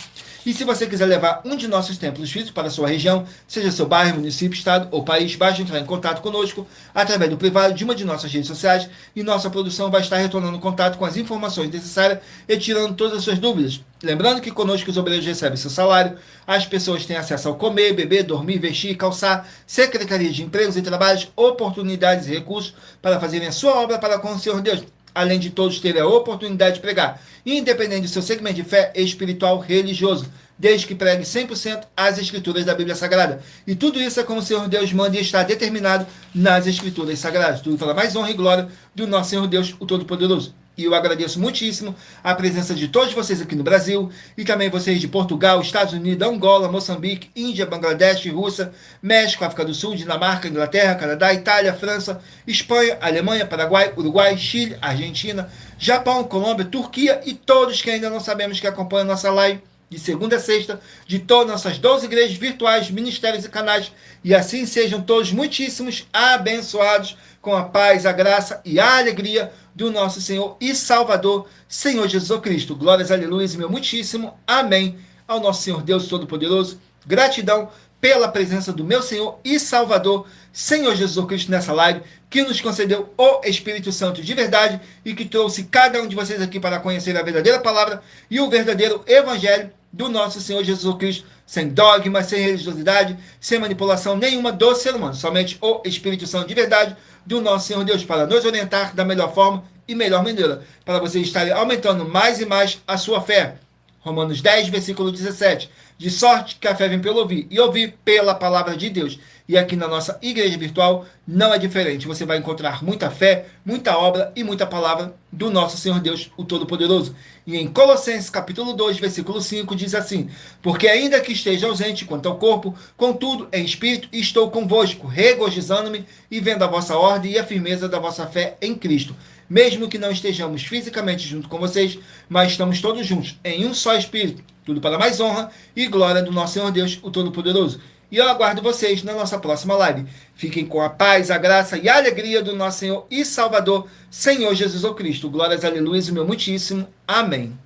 E se você quiser levar um de nossos templos físicos para a sua região, seja seu bairro, município, estado ou país, basta entrar em contato conosco através do privado de uma de nossas redes sociais e nossa produção vai estar retornando contato com as informações necessárias e tirando todas as suas dúvidas. Lembrando que conosco os obreiros recebem seu salário, as pessoas têm acesso ao comer, beber, dormir, vestir, calçar, secretaria de empregos e trabalhos, oportunidades e recursos para fazerem a sua obra para com o Senhor Deus, além de todos terem a oportunidade de pregar, independente do seu segmento de fé espiritual religioso, desde que pregue 100% as Escrituras da Bíblia Sagrada. E tudo isso é como o Senhor Deus manda e está determinado nas Escrituras Sagradas. Tudo para mais honra e glória do nosso Senhor Deus, o Todo-Poderoso. E eu agradeço muitíssimo a presença de todos vocês aqui no Brasil e também vocês de Portugal, Estados Unidos, Angola, Moçambique, Índia, Bangladesh, Rússia, México, África do Sul, Dinamarca, Inglaterra, Canadá, Itália, França, Espanha, Alemanha, Paraguai, Uruguai, Chile, Argentina, Japão, Colômbia, Turquia e todos que ainda não sabemos que acompanham a nossa live de segunda a sexta, de todas nossas 12 igrejas virtuais, ministérios e canais, e assim sejam todos muitíssimos abençoados com a paz, a graça e a alegria do nosso Senhor e Salvador, Senhor Jesus Cristo. Glórias, aleluia, meu muitíssimo amém ao nosso Senhor Deus Todo-Poderoso. Gratidão pela presença do meu Senhor e Salvador, Senhor Jesus Cristo, nessa live, que nos concedeu o Espírito Santo de verdade e que trouxe cada um de vocês aqui para conhecer a verdadeira palavra e o verdadeiro evangelho do nosso Senhor Jesus Cristo, sem dogma, sem religiosidade, sem manipulação nenhuma do ser humano, somente o Espírito Santo de verdade do nosso Senhor Deus, para nos orientar da melhor forma e melhor maneira, para vocês estarem aumentando mais e mais a sua fé. Romanos 10, versículo 17. De sorte que a fé vem pelo ouvir, e ouvir pela palavra de Deus. E aqui na nossa igreja virtual não é diferente. Você vai encontrar muita fé, muita obra e muita palavra do nosso Senhor Deus, o Todo-Poderoso. E em Colossenses capítulo 2, versículo 5, diz assim: porque ainda que esteja ausente quanto ao corpo, contudo em espírito estou convosco, regozijando-me e vendo a vossa ordem e a firmeza da vossa fé em Cristo. Mesmo que não estejamos fisicamente junto com vocês, mas estamos todos juntos, em um só Espírito, tudo para mais honra e glória do nosso Senhor Deus, o Todo-Poderoso. E eu aguardo vocês na nossa próxima live. Fiquem com a paz, a graça e a alegria do nosso Senhor e Salvador, Senhor Jesus Cristo. Glórias, aleluia, meu muitíssimo. Amém.